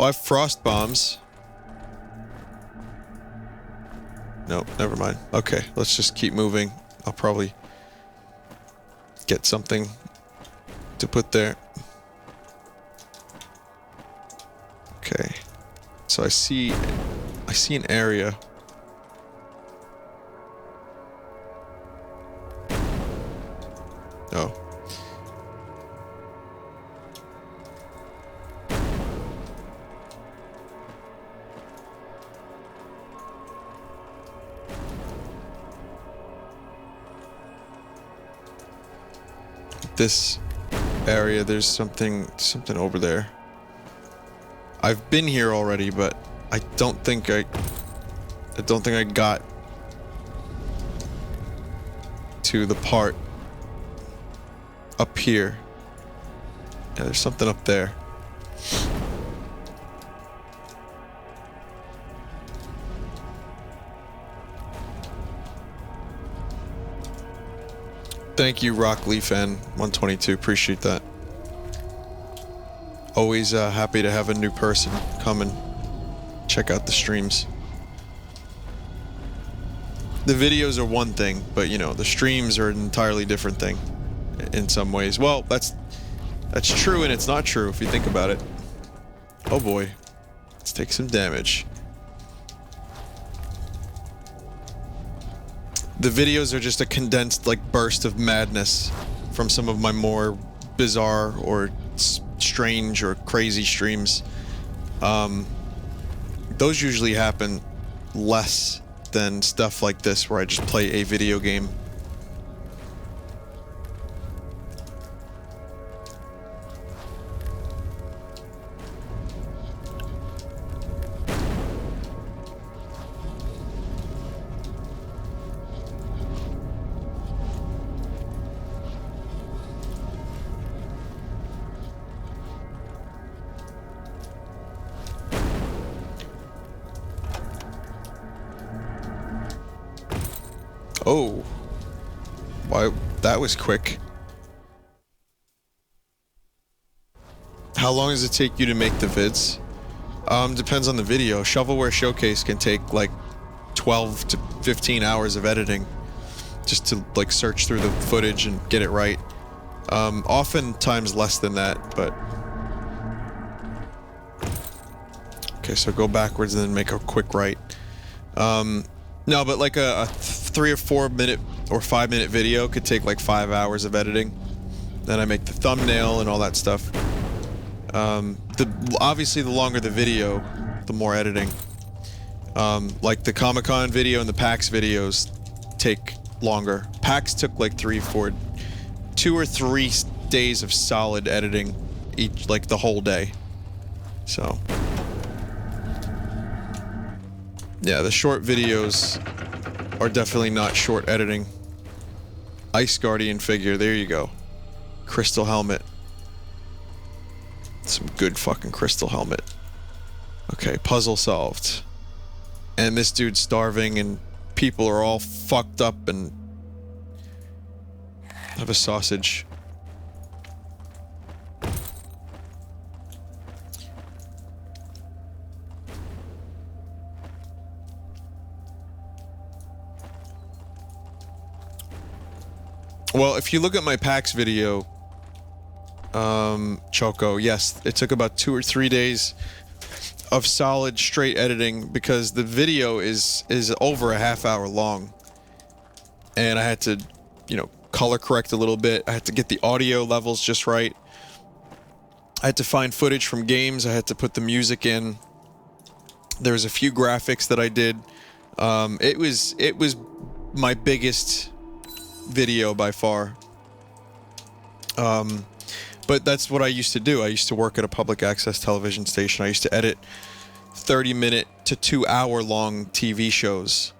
I have frost bombs. Nope, never mind. Okay, let's just keep moving. I'll probably get something to put there. Okay. So I see an area. Oh. This area, there's something over there. I've been here already, but I don't think I got to the part up here. Yeah, there's something up there. Thank you, Rockleaf N122. Appreciate that. Always happy to have a new person come and check out the streams. The videos are one thing, but you know, the streams are an entirely different thing in some ways. Well, that's true and it's not true if you think about it. Oh boy. Let's take some damage. The videos are just a condensed, like, burst of madness from some of my more bizarre or strange or crazy streams. Those usually happen less than stuff like this where I just play a video game. Oh. Why, that was quick. How long does it take you to make the vids? Depends on the video. Shovelware Showcase can take like 12 to 15 hours of editing just to like search through the footage and get it right. Oftentimes less than that, but... Okay, so go backwards and then make a quick right. No, but like a 3 or 4 minute or 5 minute video could take like 5 hours of editing. Then I make the thumbnail and all that stuff. Obviously the longer the video, the more editing. Like the Comic-Con video and the PAX videos take longer. PAX took like 2 or 3 days of solid editing each, like the whole day. So... yeah, the short videos are definitely not short editing. Ice Guardian figure, there you go. Crystal helmet. Some good fucking crystal helmet. Okay, puzzle solved. And this dude's starving and people are all fucked up and... have a sausage. Well, if you look at my PAX video, Choco, yes, it took about 2 or 3 days of solid straight editing because the video is over a half hour long. And I had to, you know, color correct a little bit. I had to get the audio levels just right. I had to find footage from games. I had to put the music in. There was a few graphics that I did. It was my biggest video by far. But that's what I used to do. I used to work at a public access television station. I used to edit 30-minute to 2-hour long TV shows.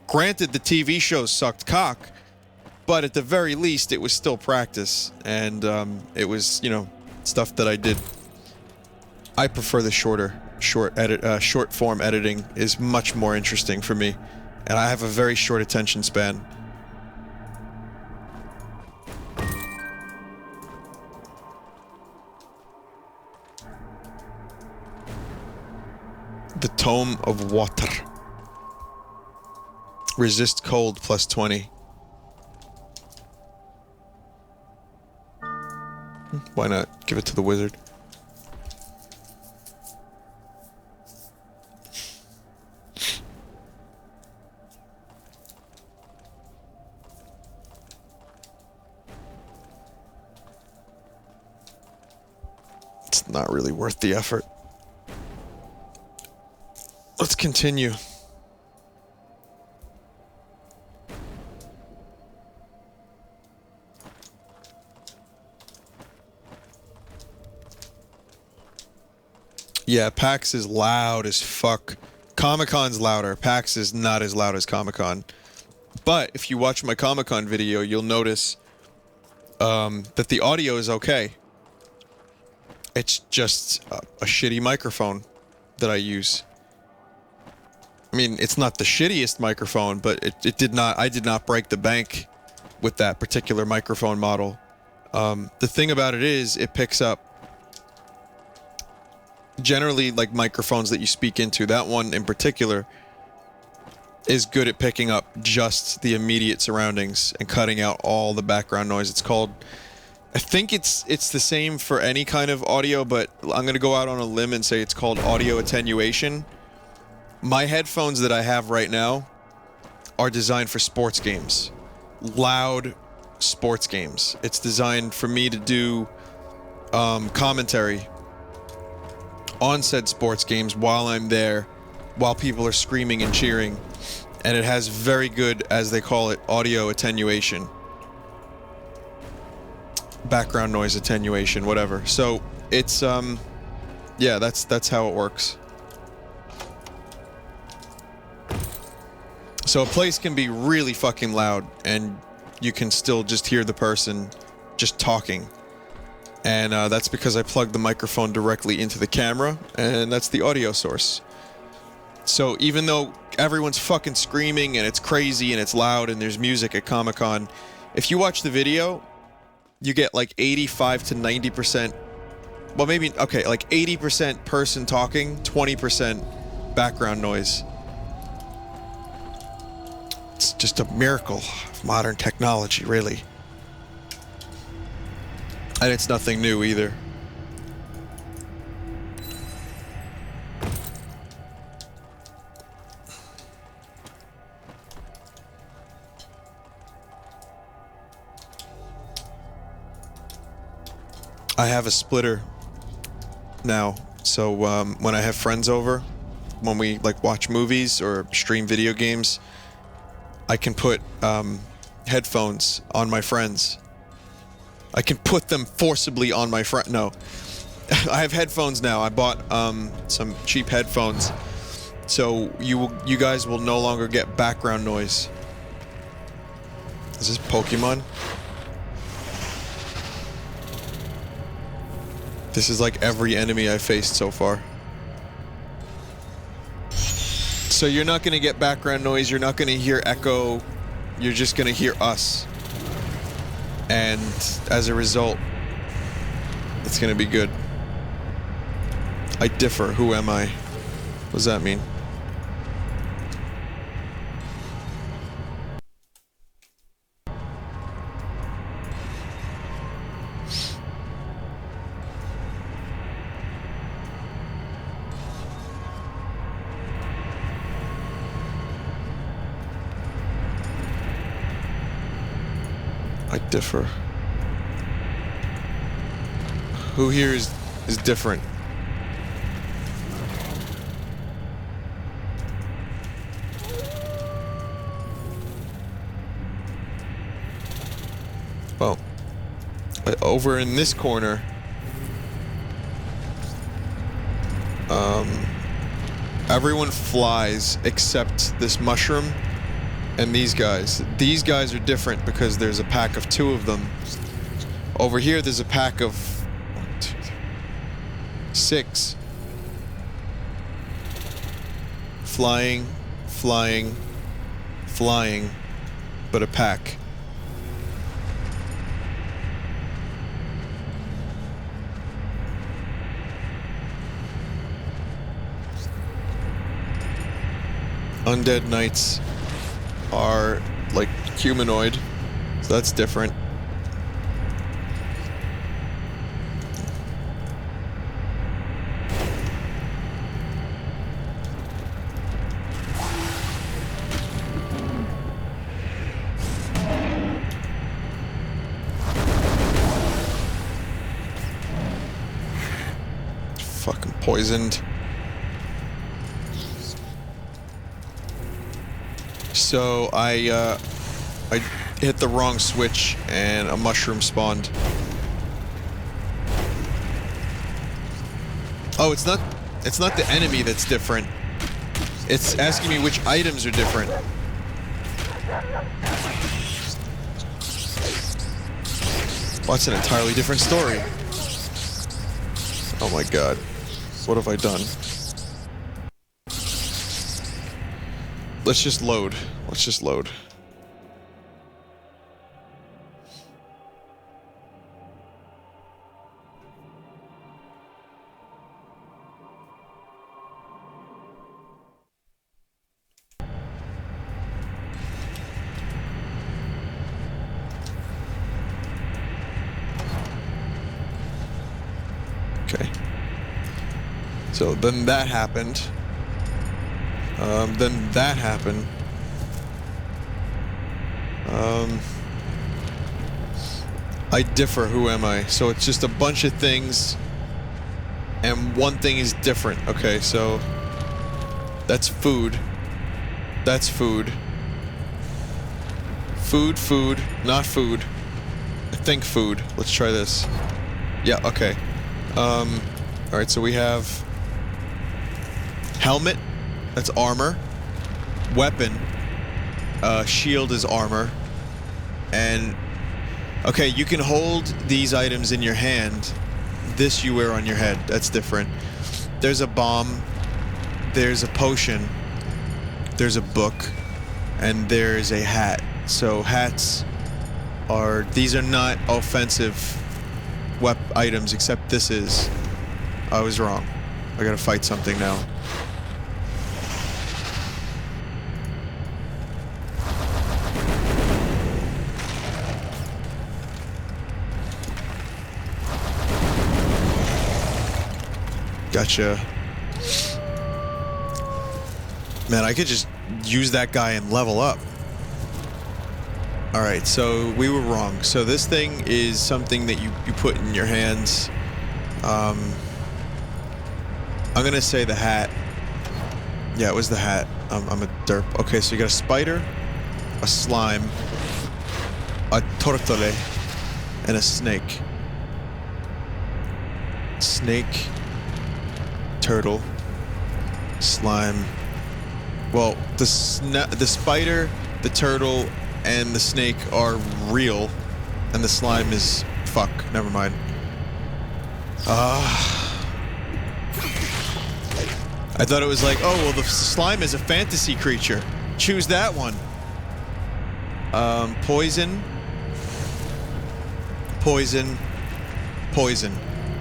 Granted, the TV shows sucked cock, but at the very least, it was still practice. And it was, you know, stuff that I did. I prefer the short form editing is much more interesting for me. And I have a very short attention span. The Tome of Water. Resist cold plus 20. Why not? Give it to the wizard. It's not really worth the effort. Let's continue. Yeah, PAX is loud as fuck. Comic-Con's louder. PAX is not as loud as Comic-Con. But if you watch my Comic-Con video, you'll notice that the audio is okay. It's just a shitty microphone that I use. I mean, it's not the shittiest microphone, but I did not break the bank with that particular microphone model. The thing about it is, it picks up generally like microphones that you speak into. That one in particular is good at picking up just the immediate surroundings and cutting out all the background noise. It's called, I think it's the same for any kind of audio, but I'm gonna go out on a limb and say it's called audio attenuation. My headphones that I have right now are designed for sports games. Loud sports games. It's designed for me to do commentary on said sports games while I'm there, while people are screaming and cheering. And it has very good, as they call it, audio attenuation. Background noise attenuation, whatever. So it's yeah, that's how it works. So a place can be really fucking loud and you can still just hear the person just talking. And that's because I plugged the microphone directly into the camera, and that's the audio source. So even though everyone's fucking screaming and it's crazy and it's loud and there's music at Comic-Con, if you watch the video, you get like 85 to 90%, well maybe, okay, like 80% person talking, 20% background noise. It's just a miracle of modern technology, really. And it's nothing new either. I have a splitter now, so when I have friends over, when we like watch movies or stream video games, I can put headphones on my friends. I can put them forcibly on my friend. No, I have headphones now. I bought some cheap headphones, so you guys will no longer get background noise. Is this Pokemon? This is like every enemy I've faced so far. So you're not gonna get background noise, you're not gonna hear echo, you're just gonna hear us. And as a result, it's gonna be good. I differ. Who am I? What does that mean? I differ. Who here is different? Well, over in this corner, everyone flies except this mushroom and these guys. These guys are different because there's a pack of 2 of them. Over here, there's a pack of 1, 2, 3, 6. Flying, flying, flying, but a pack. Undead knights are like humanoid, so that's different. Fucking poisoned. So I hit the wrong switch and a mushroom spawned. Oh, it's not the enemy that's different. It's asking me which items are different. Well, that's an entirely different story. Oh my god. What have I done? Let's just load. Let's just load. Okay. So then that happened. Then that happened. I differ. Who am I? So it's just a bunch of things, and one thing is different. Okay, so that's food. That's food. Food, food, not food. I think food. Let's try this. Yeah, okay. Alright, so we have helmet, that's armor. Weapon, shield is armor. And, okay, you can hold these items in your hand. This you wear on your head, that's different. There's a bomb, there's a potion, there's a book, and there's a hat. So hats are, these are not offensive items, except this is. I was wrong. I gotta fight something now. Gotcha. Man, I could just use that guy and level up. Alright, so we were wrong. So this thing is something that you put in your hands. I'm gonna say the hat. Yeah, it was the hat. I'm a derp. Okay, so you got a spider, a slime, a tortole, and a snake. Snake, turtle, slime. Well, the spider, the turtle, and the snake are real, and the slime is... fuck, never mind. I thought it was like, oh, well, the slime is a fantasy creature. Choose that one. Poison. Poison. Poison.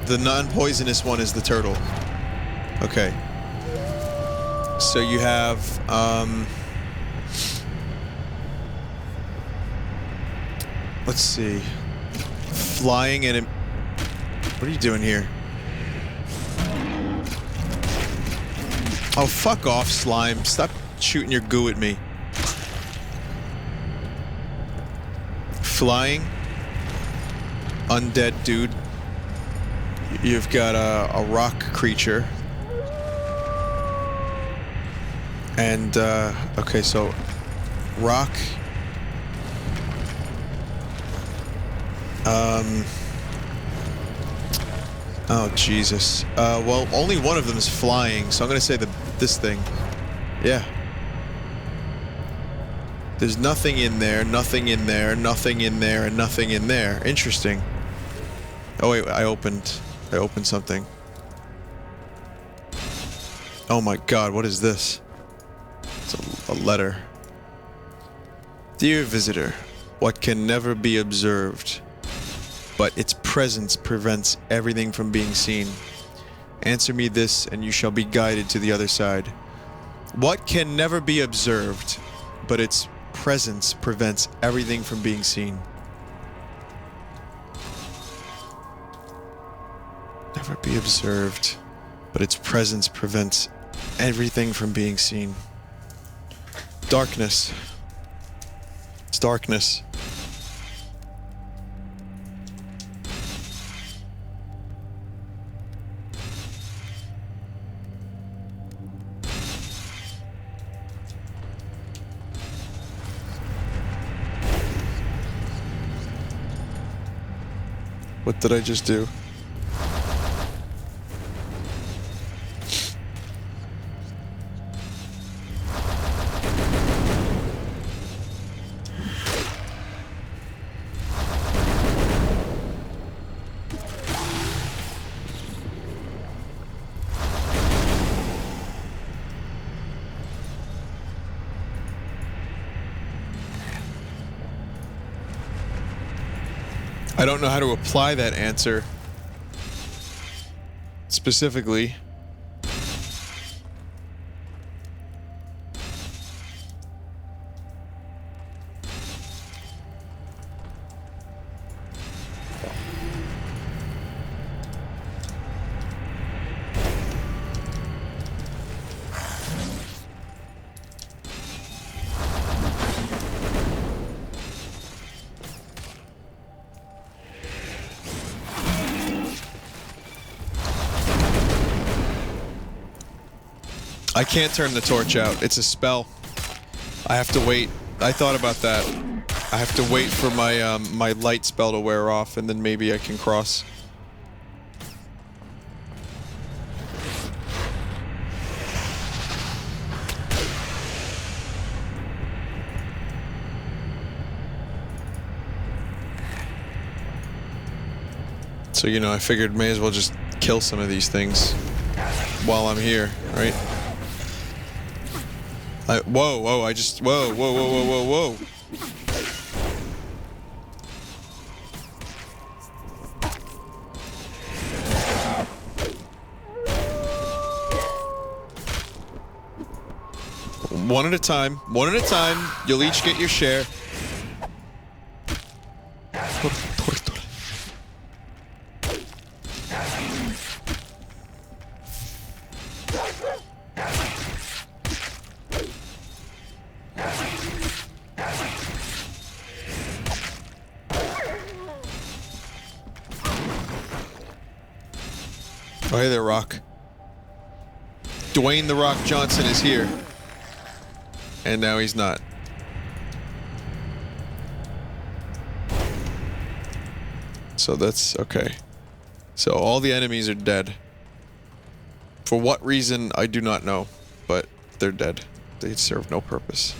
The non-poisonous one is the turtle. Okay. So you have, let's see. Flying and... what are you doing here? Oh, fuck off, slime. Stop shooting your goo at me. Flying. Undead dude. You've got a rock creature. And, okay, so... rock... oh, Jesus. Well, only one of them is flying, so I'm gonna say this thing. Yeah. There's nothing in there, nothing in there, nothing in there, and nothing in there. Interesting. Oh, wait, I opened something. Oh my god, what is this? It's a letter. Dear visitor, what can never be observed, but its presence prevents everything from being seen. Answer me this, and you shall be guided to the other side. What can never be observed, but its presence prevents everything from being seen? Never be observed, but its presence prevents everything from being seen. Darkness. It's darkness. What did I just do? I don't know how to apply that answer specifically. I can't turn the torch out. It's a spell. I have to wait. I thought about that. I have to wait for my my light spell to wear off, and then maybe I can cross. So, you know, I figured may as well just kill some of these things while I'm here, right? Whoa, whoa, whoa, whoa, whoa, whoa, whoa, whoa. One at a time, one at a time. You'll each get your share. Oh, hey there, Rock. Dwayne "The Rock" Johnson is here. And now he's not. So that's okay. So all the enemies are dead. For what reason, I do not know. But they're dead. They serve no purpose.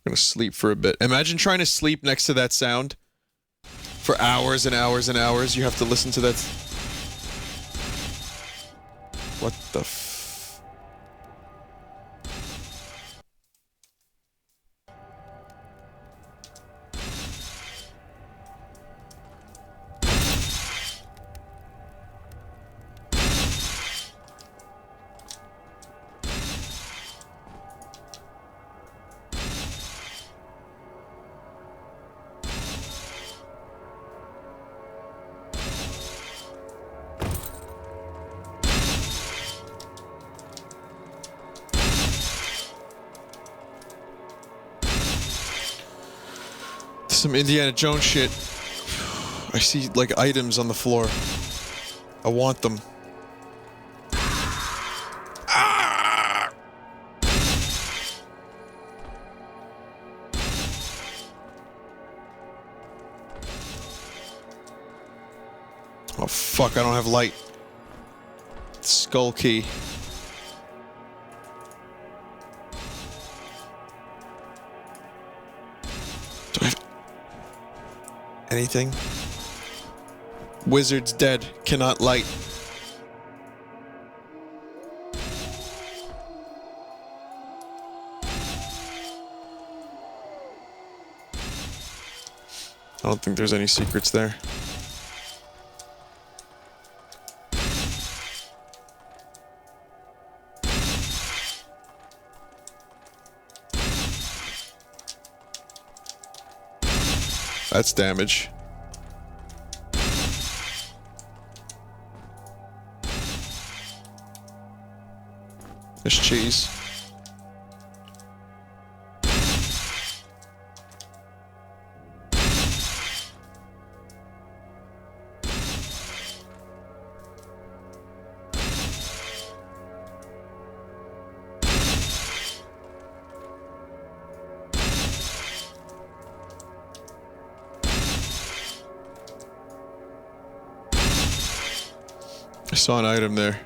Gonna sleep for a bit. Imagine trying to sleep next to that sound for hours and hours and hours. You have to listen to that. What the f... Some Indiana Jones shit. I see, like, items on the floor. I want them. Ah! Oh, fuck, I don't have light. Skull key. Do I have anything? Wizard's dead. Cannot light. I don't think there's any secrets there. That's damage. There's cheese. I saw an item there.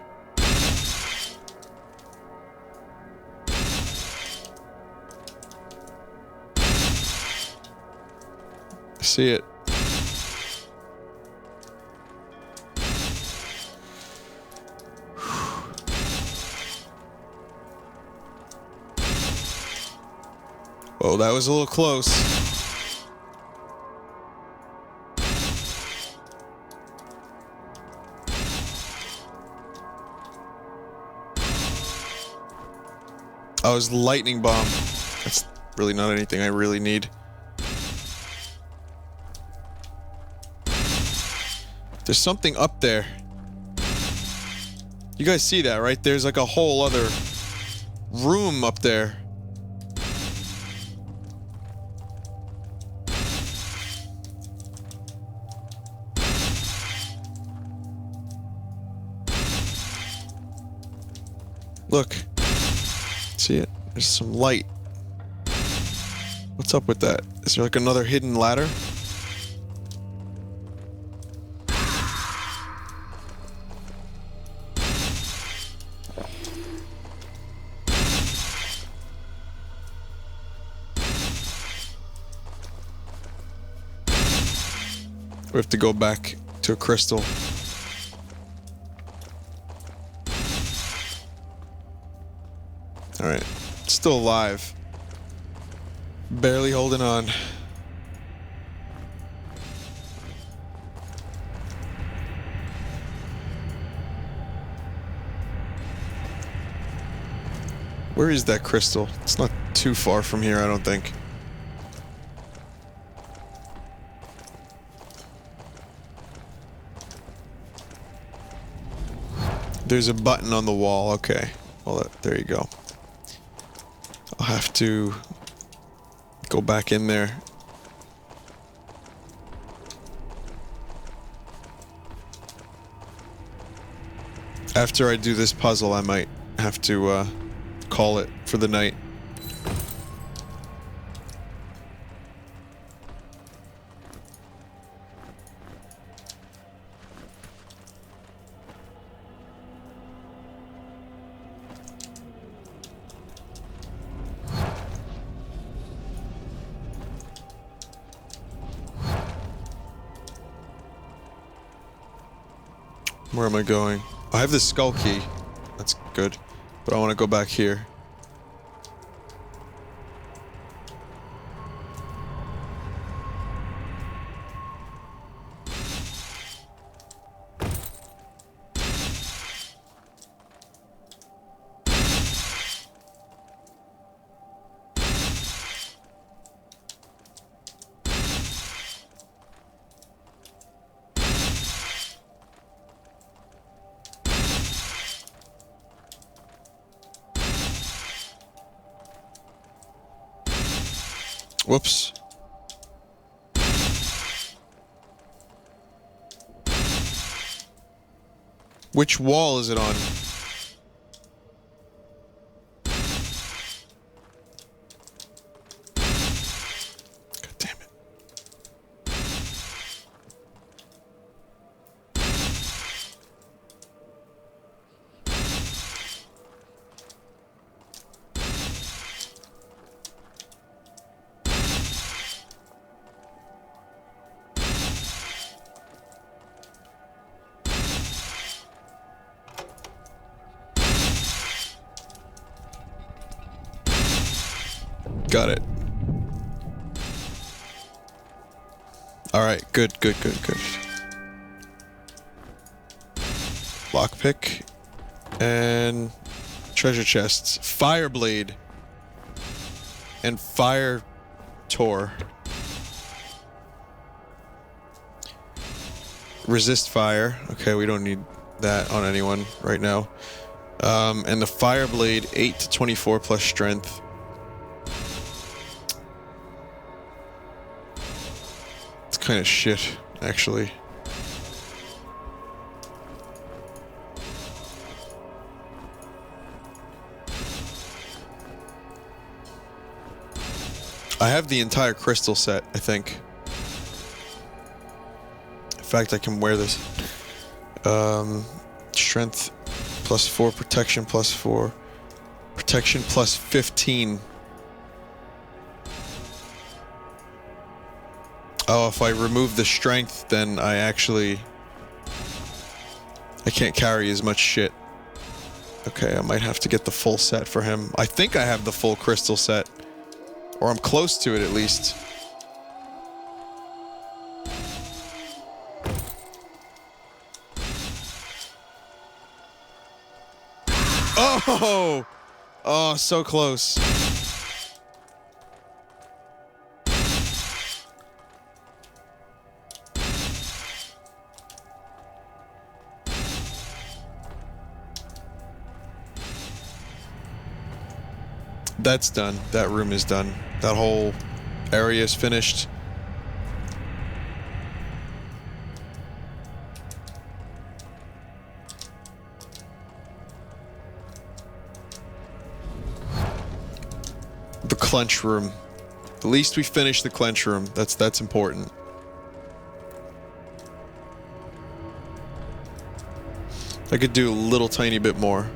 see it. Oh, that was a little close. Oh, it's lightning bomb. That's really not anything I really need. There's something up there. You guys see that, right? There's like a whole other room up there. Look. See it? There's some light. What's up with that? Is there like another hidden ladder? We have to go back to a crystal. Alright. Still alive. Barely holding on. Where is that crystal? It's not too far from here, I don't think. There's a button on the wall. Okay. Well, there you go. I'll have to go back in there. After I do this puzzle, I might have to call it for the night. Where am I going? I have the skull key. That's good. But I want to go back here. Whoops. Which wall is it on? God damn it. Got it. Alright, good. Lockpick. And treasure chests. Fireblade. And fire tor. Resist fire. Okay, we don't need that on anyone right now. And the fireblade, 8 to 24 plus strength. Kind of shit, actually. I have the entire crystal set, I think. In fact, I can wear this. Strength plus 4, protection plus 4, protection plus 15. Oh, if I remove the strength, then I can't carry as much shit. Okay, I might have to get the full set for him. I think I have the full crystal set. Or I'm close to it, at least. Oh! Oh, so close. That's done. That room is done. That whole area is finished. The clench room. At least we finished the clench room. That's important. I could do a little tiny bit more.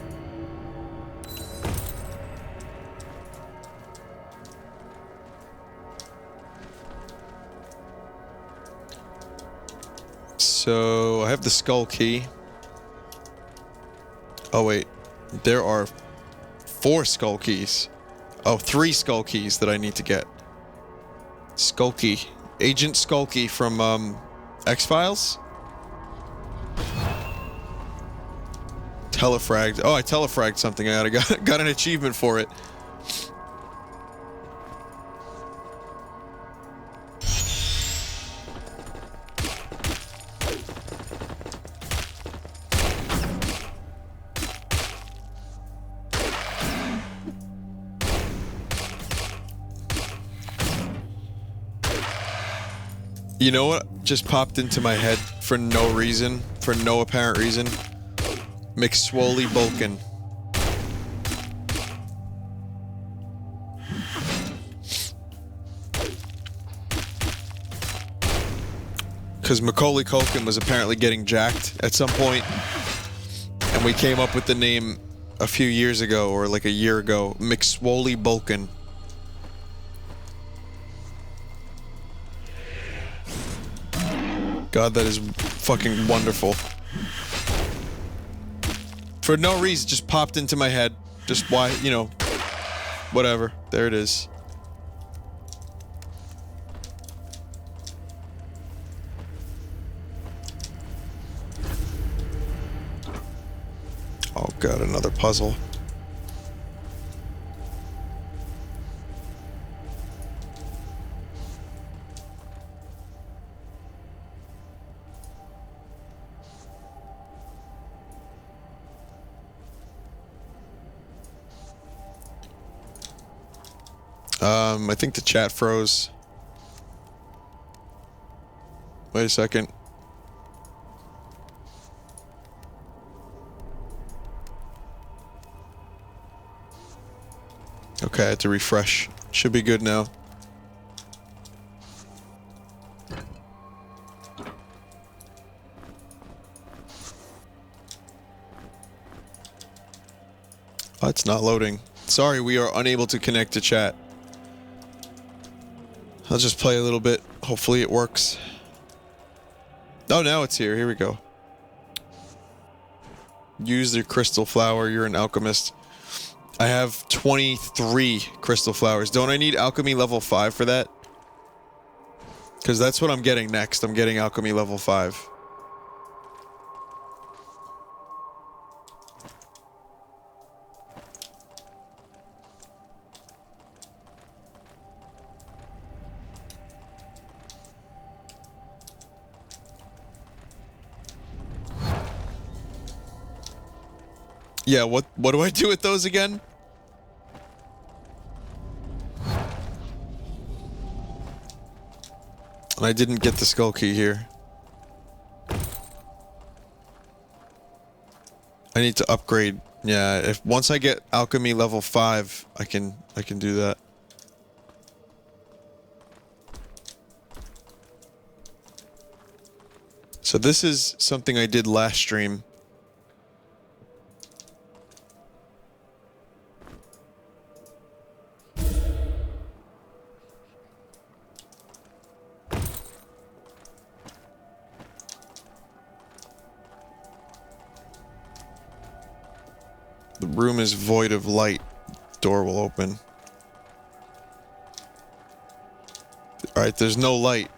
So, I have the skull key. Oh wait, there are 4 skull keys. Oh, 3 skull keys that I need to get. Skulky. Agent Skulky from, X-Files? Telefragged. Oh, I telefragged something. I got an achievement for it. You know what just popped into my head for no reason, for no apparent reason? McSwoley Bulkin. Because Macaulay Culkin was apparently getting jacked at some point, and we came up with the name a few years ago, or like a year ago, McSwoley Bulkin. God, that is fucking wonderful. For no reason, just popped into my head. Just why, you know, whatever. There it is. Oh god, another puzzle. I think the chat froze. Wait a second. Okay, I had to refresh. Should be good now. Oh, it's not loading. Sorry, we are unable to connect to chat. I'll just play a little bit. Hopefully it works. Oh, now it's here. Here we go. Use the crystal flower. You're an alchemist. I have 23 crystal flowers. Don't I need alchemy level 5 for that? Because that's what I'm getting next. I'm getting alchemy level 5. Yeah, what do I do with those again? And I didn't get the skull key here. I need to upgrade. Yeah, once I get alchemy level 5, I can do that. So this is something I did last stream. The room is void of light. Door will open. Alright, there's no light.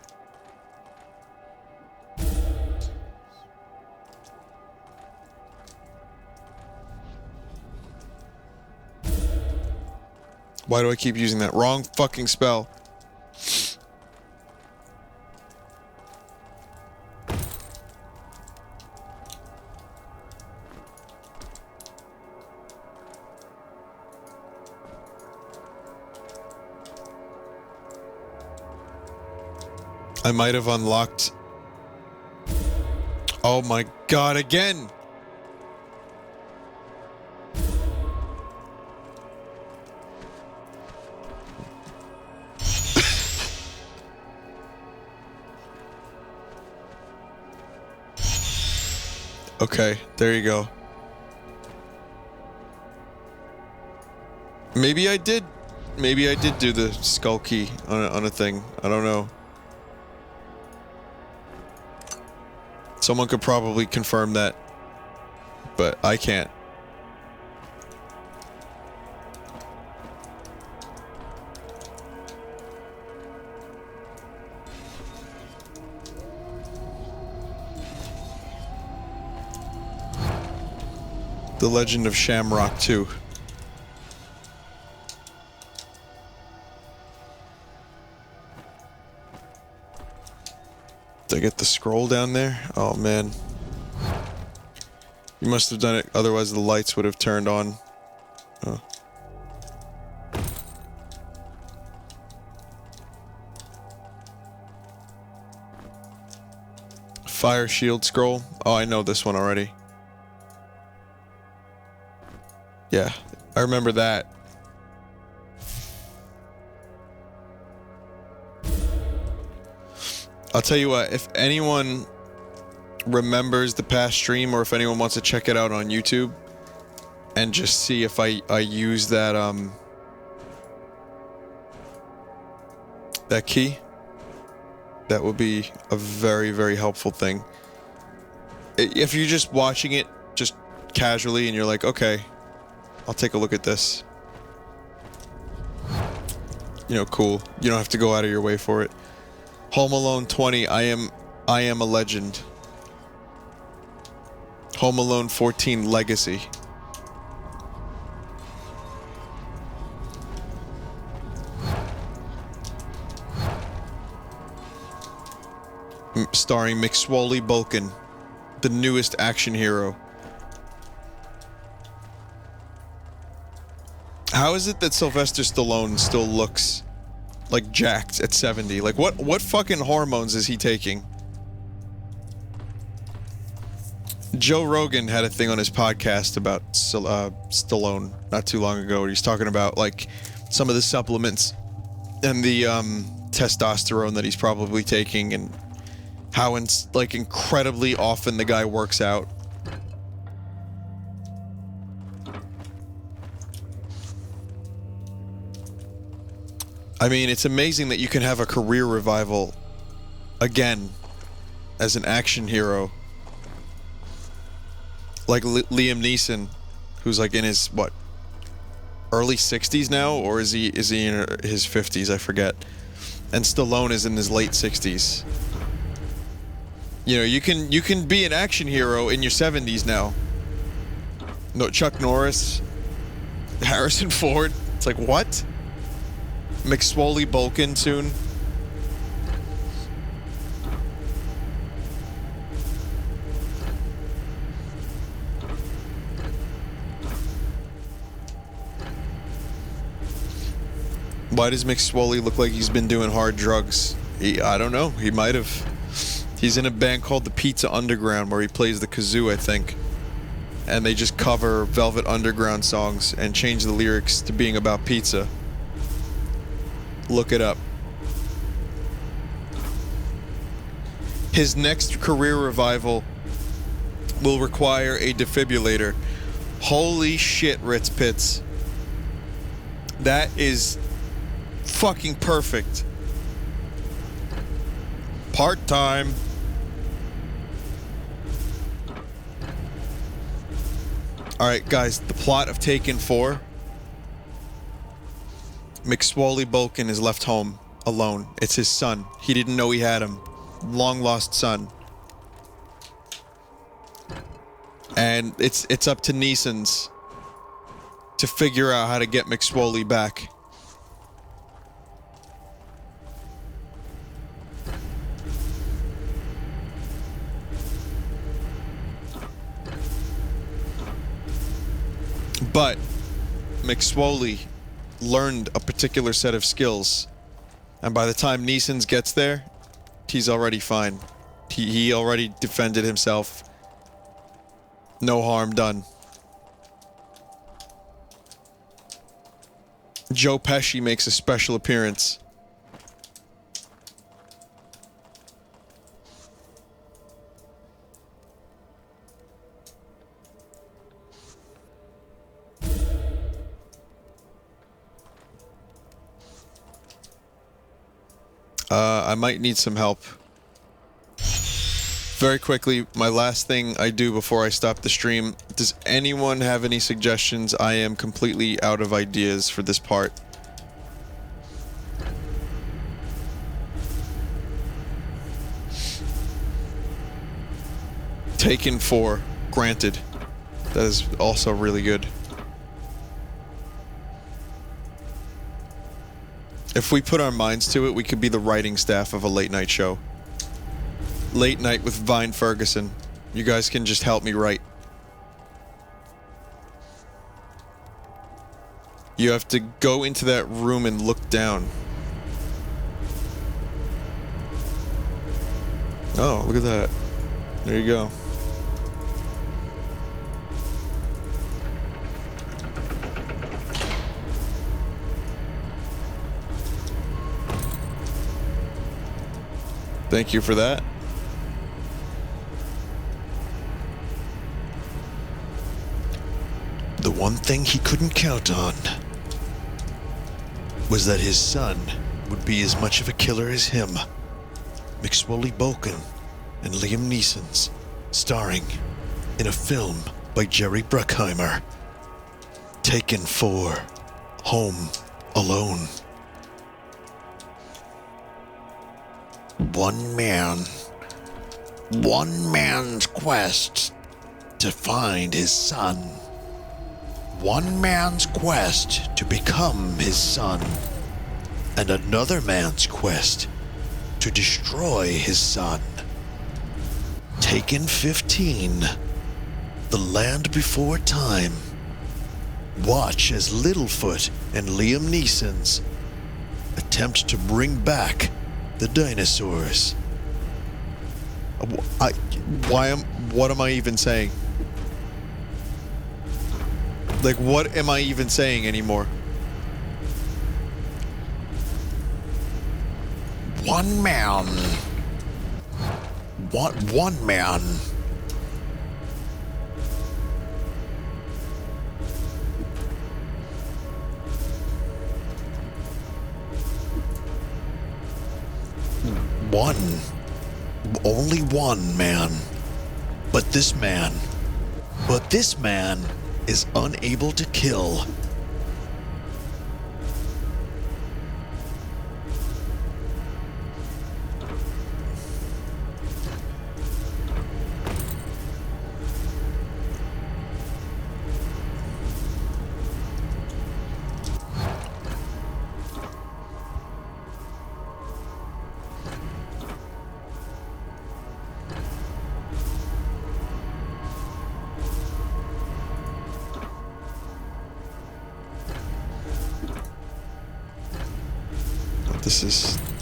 Why do I keep using that wrong fucking spell? I might have unlocked... Oh my god, again! Okay, there you go. Maybe I did do the skull key on a thing. I don't know. Someone could probably confirm that, but I can't. The Legend of Shamrock 2. Did I get the scroll down there? Oh man. You must have done it, otherwise the lights would have turned on. Oh. Fire shield scroll. Oh, I know this one already. Yeah, I remember that. I'll tell you what, if anyone remembers the past stream or if anyone wants to check it out on YouTube and just see if I use that that key, that would be a very, very helpful thing. If you're just watching it just casually and you're like, okay, I'll take a look at this. You know, cool. You don't have to go out of your way for it. Home Alone 20, I am a legend. Home Alone 14 Legacy. Starring McSwoley Bulkin, the newest action hero. How is it that Sylvester Stallone still looks like jacked at 70? Like what fucking hormones is he taking? Joe Rogan had a thing on his podcast about Stallone not too long ago where he's talking about like some of the supplements and the testosterone that he's probably taking and how like incredibly often the guy works out. I mean, it's amazing that you can have a career revival again as an action hero. Like Liam Neeson, who's like in his, what, early 60s now? Or is he in his 50s? I forget. And Stallone is in his late 60s. You know, you can be an action hero in your 70s now. No, Chuck Norris, Harrison Ford. It's like, what? McSwoley Bulkin soon. Why does McSwoley look like he's been doing hard drugs? I don't know. He might have. He's in a band called the Pizza Underground where he plays the kazoo, I think. And they just cover Velvet Underground songs and change the lyrics to being about pizza. Look it up. His next career revival will require a defibrillator. Holy shit, Ritz Pitts. That is fucking perfect. Part-time. Alright, guys, the plot of Taken 4. McSwoley Bulkin is left home alone. It's his son. He didn't know he had him. Long lost son. And it's up to Neeson's to figure out how to get McSwoley back. But McSwoley learned a particular set of skills, and by the time Neeson's gets there, he's already fine. He already defended himself. No harm done. Joe Pesci makes a special appearance. I might need some help. Very quickly, my last thing I do before I stop the stream. Does anyone have any suggestions? I am completely out of ideas for this part. Taken 4, granted. That is also really good. If we put our minds to it, we could be the writing staff of a late night show. Late night with Vine Ferguson. You guys can just help me write. You have to go into that room and look down. Oh, look at that. There you go. Thank you for that. The one thing he couldn't count on was that his son would be as much of a killer as him. McSwoley Bulkin and Liam Neeson's starring in a film by Jerry Bruckheimer. Taken 4, Home Alone. One man's quest to find his son. One man's quest to become his son. And another man's quest to destroy his son. Taken 15, The Land Before Time. Watch as Littlefoot and Liam Neeson's attempt to bring back the dinosaurs. What am I even saying? Like, what am I even saying anymore? One man. What one man? One. Only one man. But this man is unable to kill.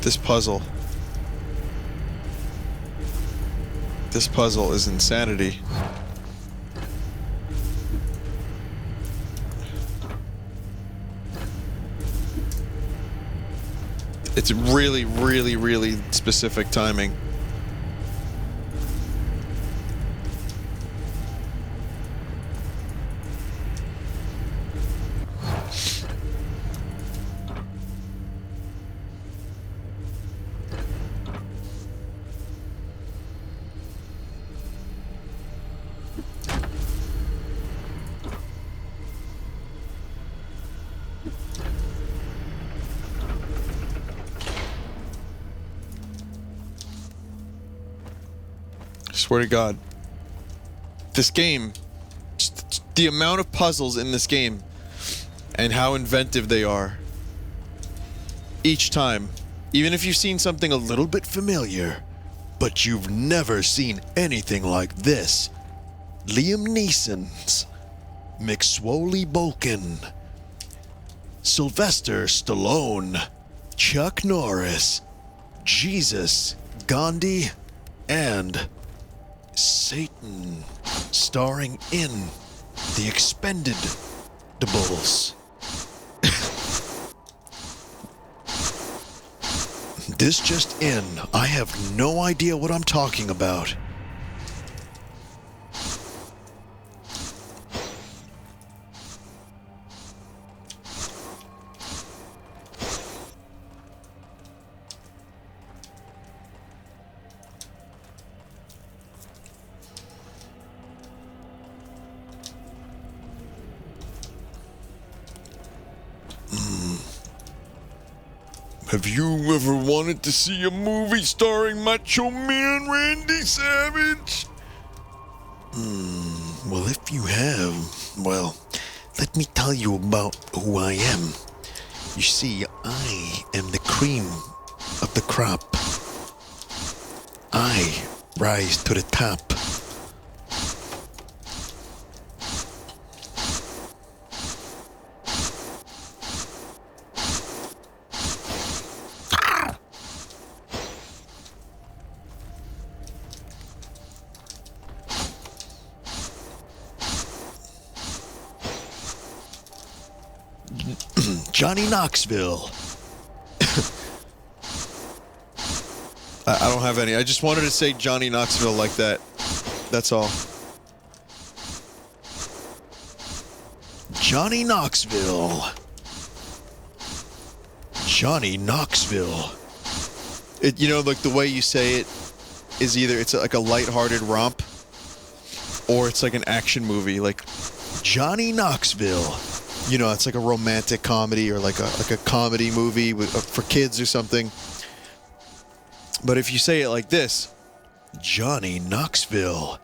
This puzzle. This puzzle is insanity. It's really, really, really specific timing. Swear to God. This game, the amount of puzzles in this game and how inventive they are. Each time. Even if you've seen something a little bit familiar, but you've never seen anything like this. Liam Neeson's McSwoley Bulkin, Sylvester Stallone, Chuck Norris, Jesus, Gandhi, and Satan, starring in The Expendables. This just in, I have no idea what I'm talking about. Have you ever wanted to see a movie starring Macho Man Randy Savage? Well, if you have, well, let me tell you about who I am. You see, I am the cream of the crop. I rise to the top. Johnny Knoxville. I don't have any. I just wanted to say Johnny Knoxville like that. That's all. Johnny Knoxville. Johnny Knoxville. It, you know, like the way you say it is either it's like a lighthearted romp or it's like an action movie, like Johnny Knoxville. You know, it's like a romantic comedy or like a comedy movie with, for kids or something. But if you say it like this, Johnny Knoxville,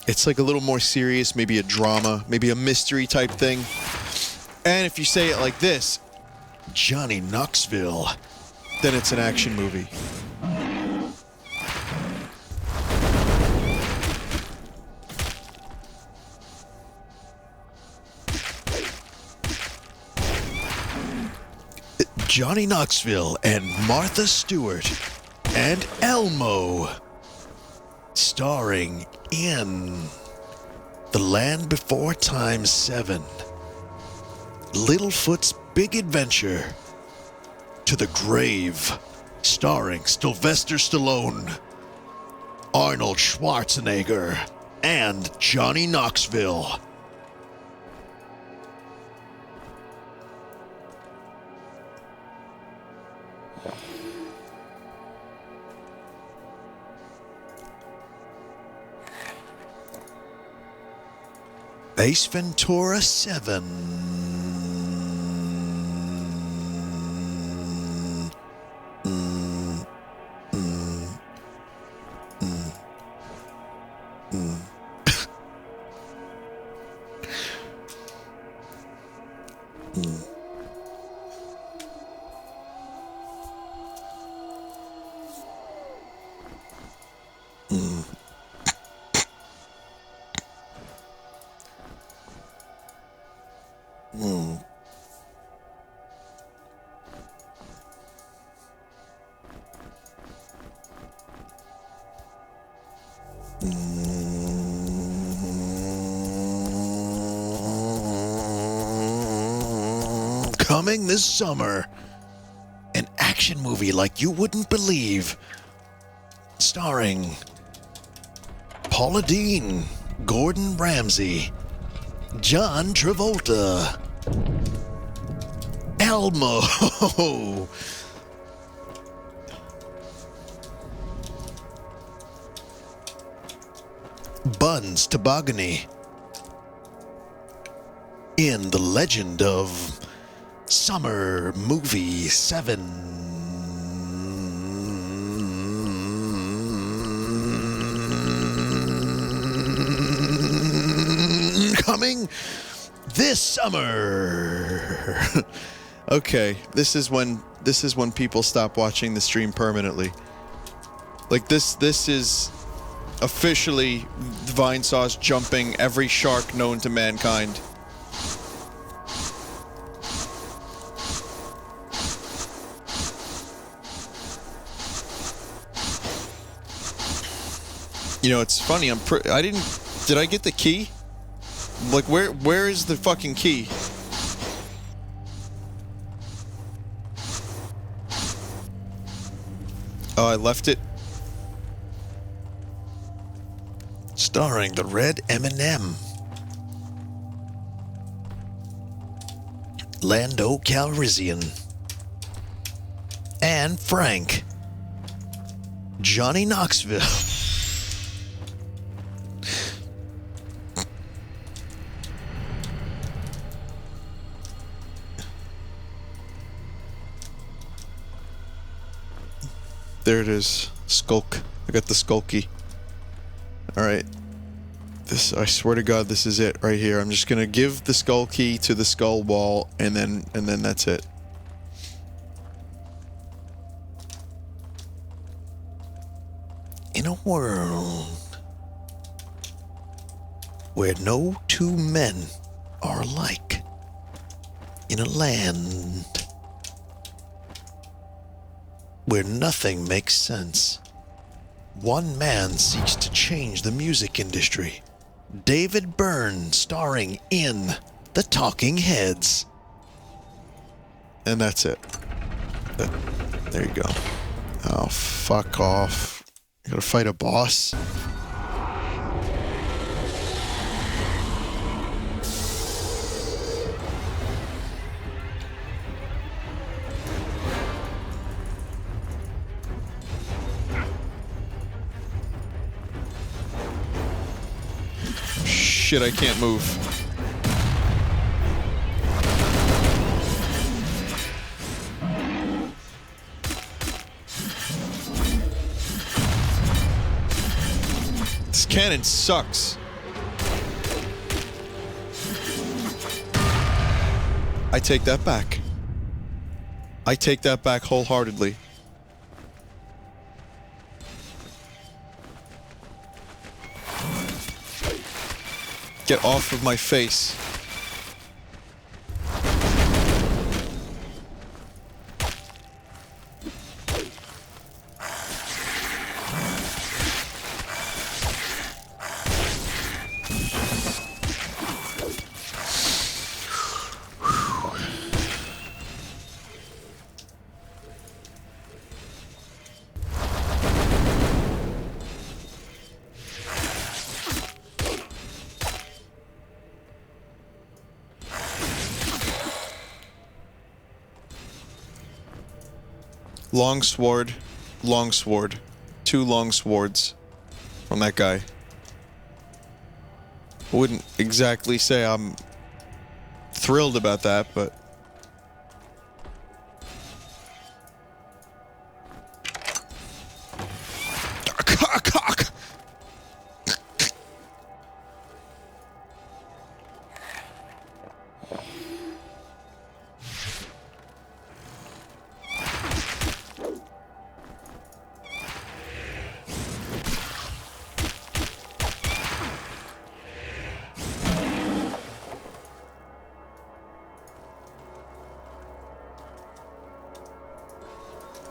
it's like a little more serious, maybe a drama, maybe a mystery type thing. And if you say it like this, Johnny Knoxville, then it's an action movie. Johnny Knoxville and Martha Stewart and Elmo, starring in The Land Before Time 7, Littlefoot's Big Adventure, To the Grave, starring Sylvester Stallone, Arnold Schwarzenegger, and Johnny Knoxville. Ace Ventura 7. Coming this summer, an action movie like you wouldn't believe, starring Paula Deen, Gordon Ramsay, John Travolta, Elmo, Buns Tobogany, in The Legend of Summer Movie 7. Coming this summer. Okay, this is when people stop watching the stream permanently. Like this is officially Vinesauce jumping every shark known to mankind. You know, it's funny. Did I get the key? Like, where is the fucking key? Oh, I left it. Starring the Red M&M, Lando Calrissian, and Frank, Johnny Knoxville. There it is. Skulk. I got the skulky. Alright. This, I swear to God, this is it right here. I'm just gonna give the skull key to the skull wall, and then that's it. In a world where no two men are alike, in a land where nothing makes sense, one man seeks to change the music industry. David Byrne, starring in The Talking Heads. And that's it. There you go. Oh, fuck off. You gotta fight a boss? Shit, I can't move. This cannon sucks. I take that back. I take that back wholeheartedly. Get off of my face. Longsword, longsword. 2 long swords from that guy. I wouldn't exactly say I'm thrilled about that, but...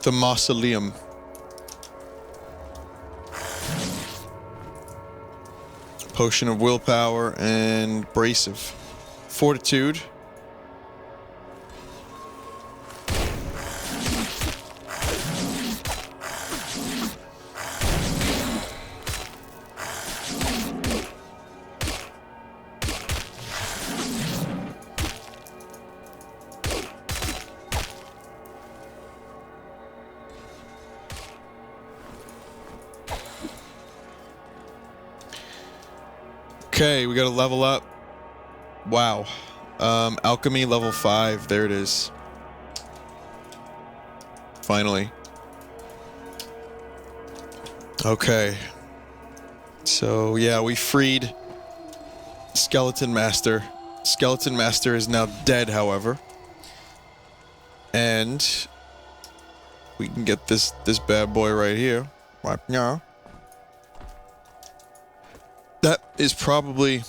The mausoleum. Potion of willpower and abrasive. Fortitude. Okay, we gotta level up. Wow. Alchemy level 5. There it is. Finally. Okay. So, yeah, we freed Skeleton Master. Skeleton Master is now dead, however. And we can get this bad boy right here. Right now. That is probably,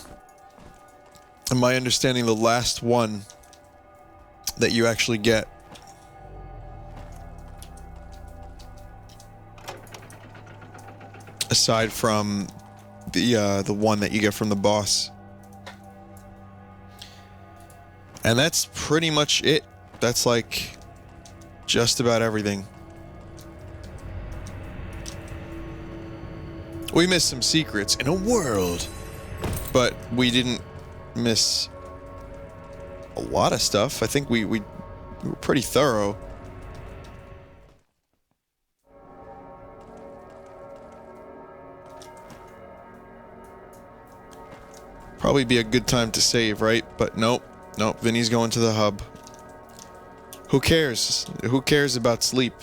in my understanding, the last one that you actually get. Aside from the one that you get from the boss. And that's pretty much it. That's like just about everything. We missed some secrets in a world, but we didn't miss a lot of stuff. I think we were pretty thorough. Probably be a good time to save, right? But nope. Nope, Vinny's going to the hub. Who cares? Who cares about sleep?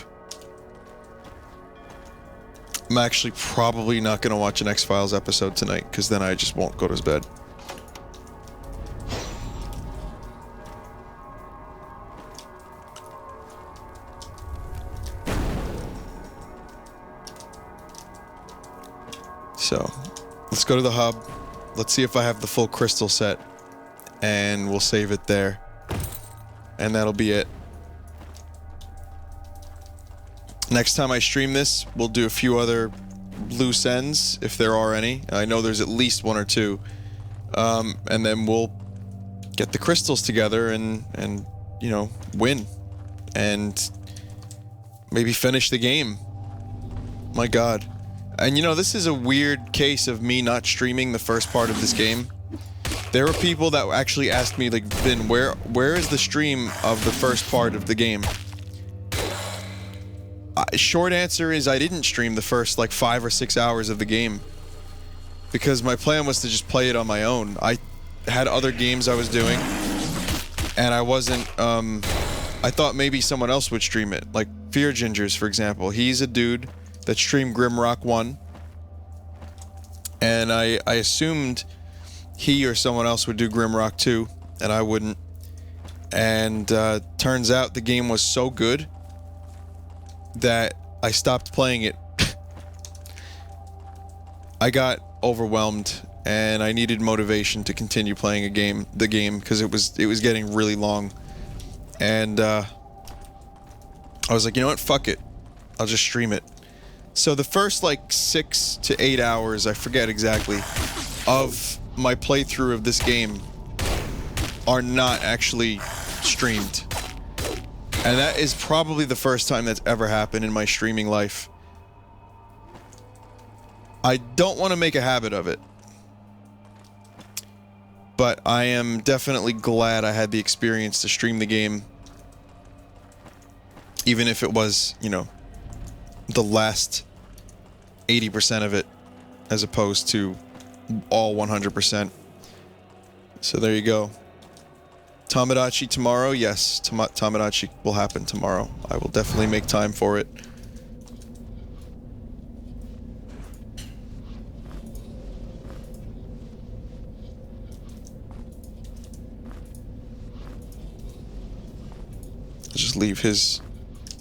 I'm actually probably not going to watch an X-Files episode tonight, because then I just won't go to bed. So, let's go to the hub. Let's see if I have the full crystal set. And we'll save it there. And that'll be it. Next time I stream this, we'll do a few other loose ends, if there are any. I know there's at least one or two. And then we'll get the crystals together and you know, win. And maybe finish the game. My God. And you know, this is a weird case of me not streaming the first part of this game. There were people that actually asked me, like, Vin, where is the stream of the first part of the game? Short answer is I didn't stream the first, like, 5 or 6 hours of the game. Because my plan was to just play it on my own. I had other games I was doing. And I wasn't, I thought maybe someone else would stream it. Like, Fear Gingers, for example. He's a dude that streamed Grimrock 1. And I assumed he or someone else would do Grimrock 2, and I wouldn't. And turns out the game was so good that I stopped playing it. I got overwhelmed, and I needed motivation to continue playing the game, because it was getting really long. And I was like, you know what? Fuck it. I'll just stream it. So the first like 6 to 8 hours, I forget exactly, of my playthrough of this game are not actually streamed. And that is probably the first time that's ever happened in my streaming life. I don't want to make a habit of it. But I am definitely glad I had the experience to stream the game. Even if it was, you know, the last 80% of it, as opposed to all 100%. So there you go. Tomodachi tomorrow? Yes, Tomodachi will happen tomorrow. I will definitely make time for it. I'll just leave his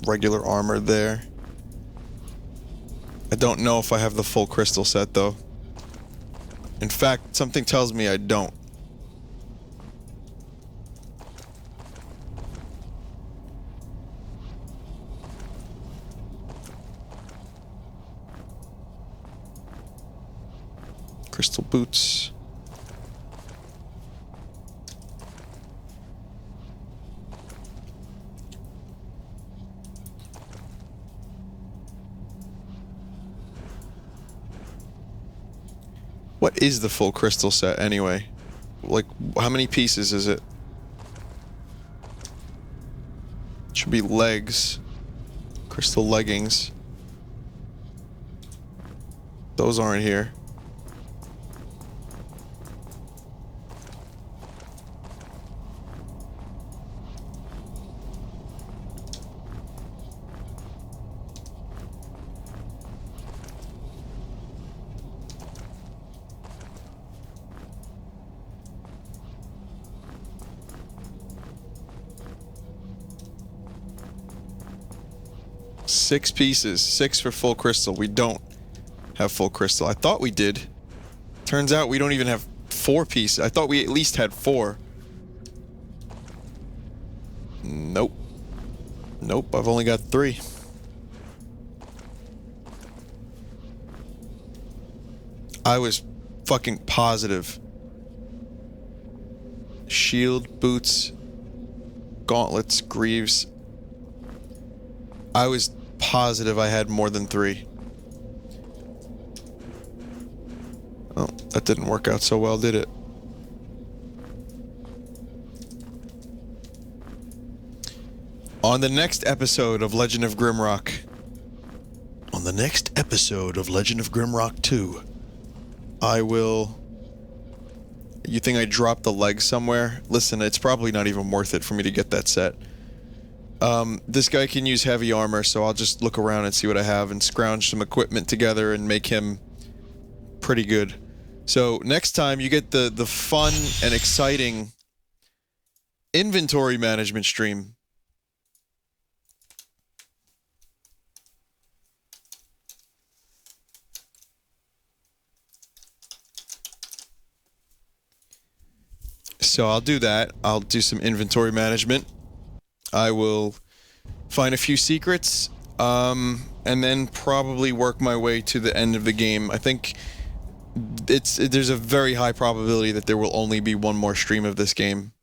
regular armor there. I don't know if I have the full crystal set, though. In fact, something tells me I don't. Crystal boots. What is the full crystal set anyway? Like, how many pieces is it? Should be legs. Crystal leggings. Those aren't here. 6 pieces. 6 for full crystal. We don't have full crystal. I thought we did. Turns out we don't even have 4 pieces. I thought we at least had 4. Nope. Nope, I've only got 3. I was fucking positive. Shield, boots, gauntlets, greaves. I was positive I had more than 3. Oh, that didn't work out so well, did it? On the next episode of Legend of Grimrock. On the next episode of Legend of Grimrock 2. I will... You think I dropped the leg somewhere? Listen, it's probably not even worth it for me to get that set. This guy can use heavy armor, so I'll just look around and see what I have and scrounge some equipment together and make him pretty good. So next time you get the fun and exciting inventory management stream. So I'll do that. I'll do some inventory management. I will find a few secrets, and then probably work my way to the end of the game. I think there's a very high probability that there will only be one more stream of this game.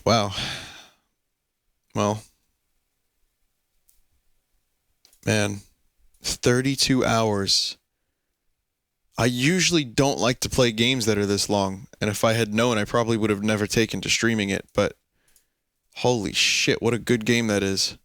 Wow. Well, man, 32 hours. I usually don't like to play games that are this long, and if I had known, I probably would have never taken to streaming it, but holy shit, what a good game that is.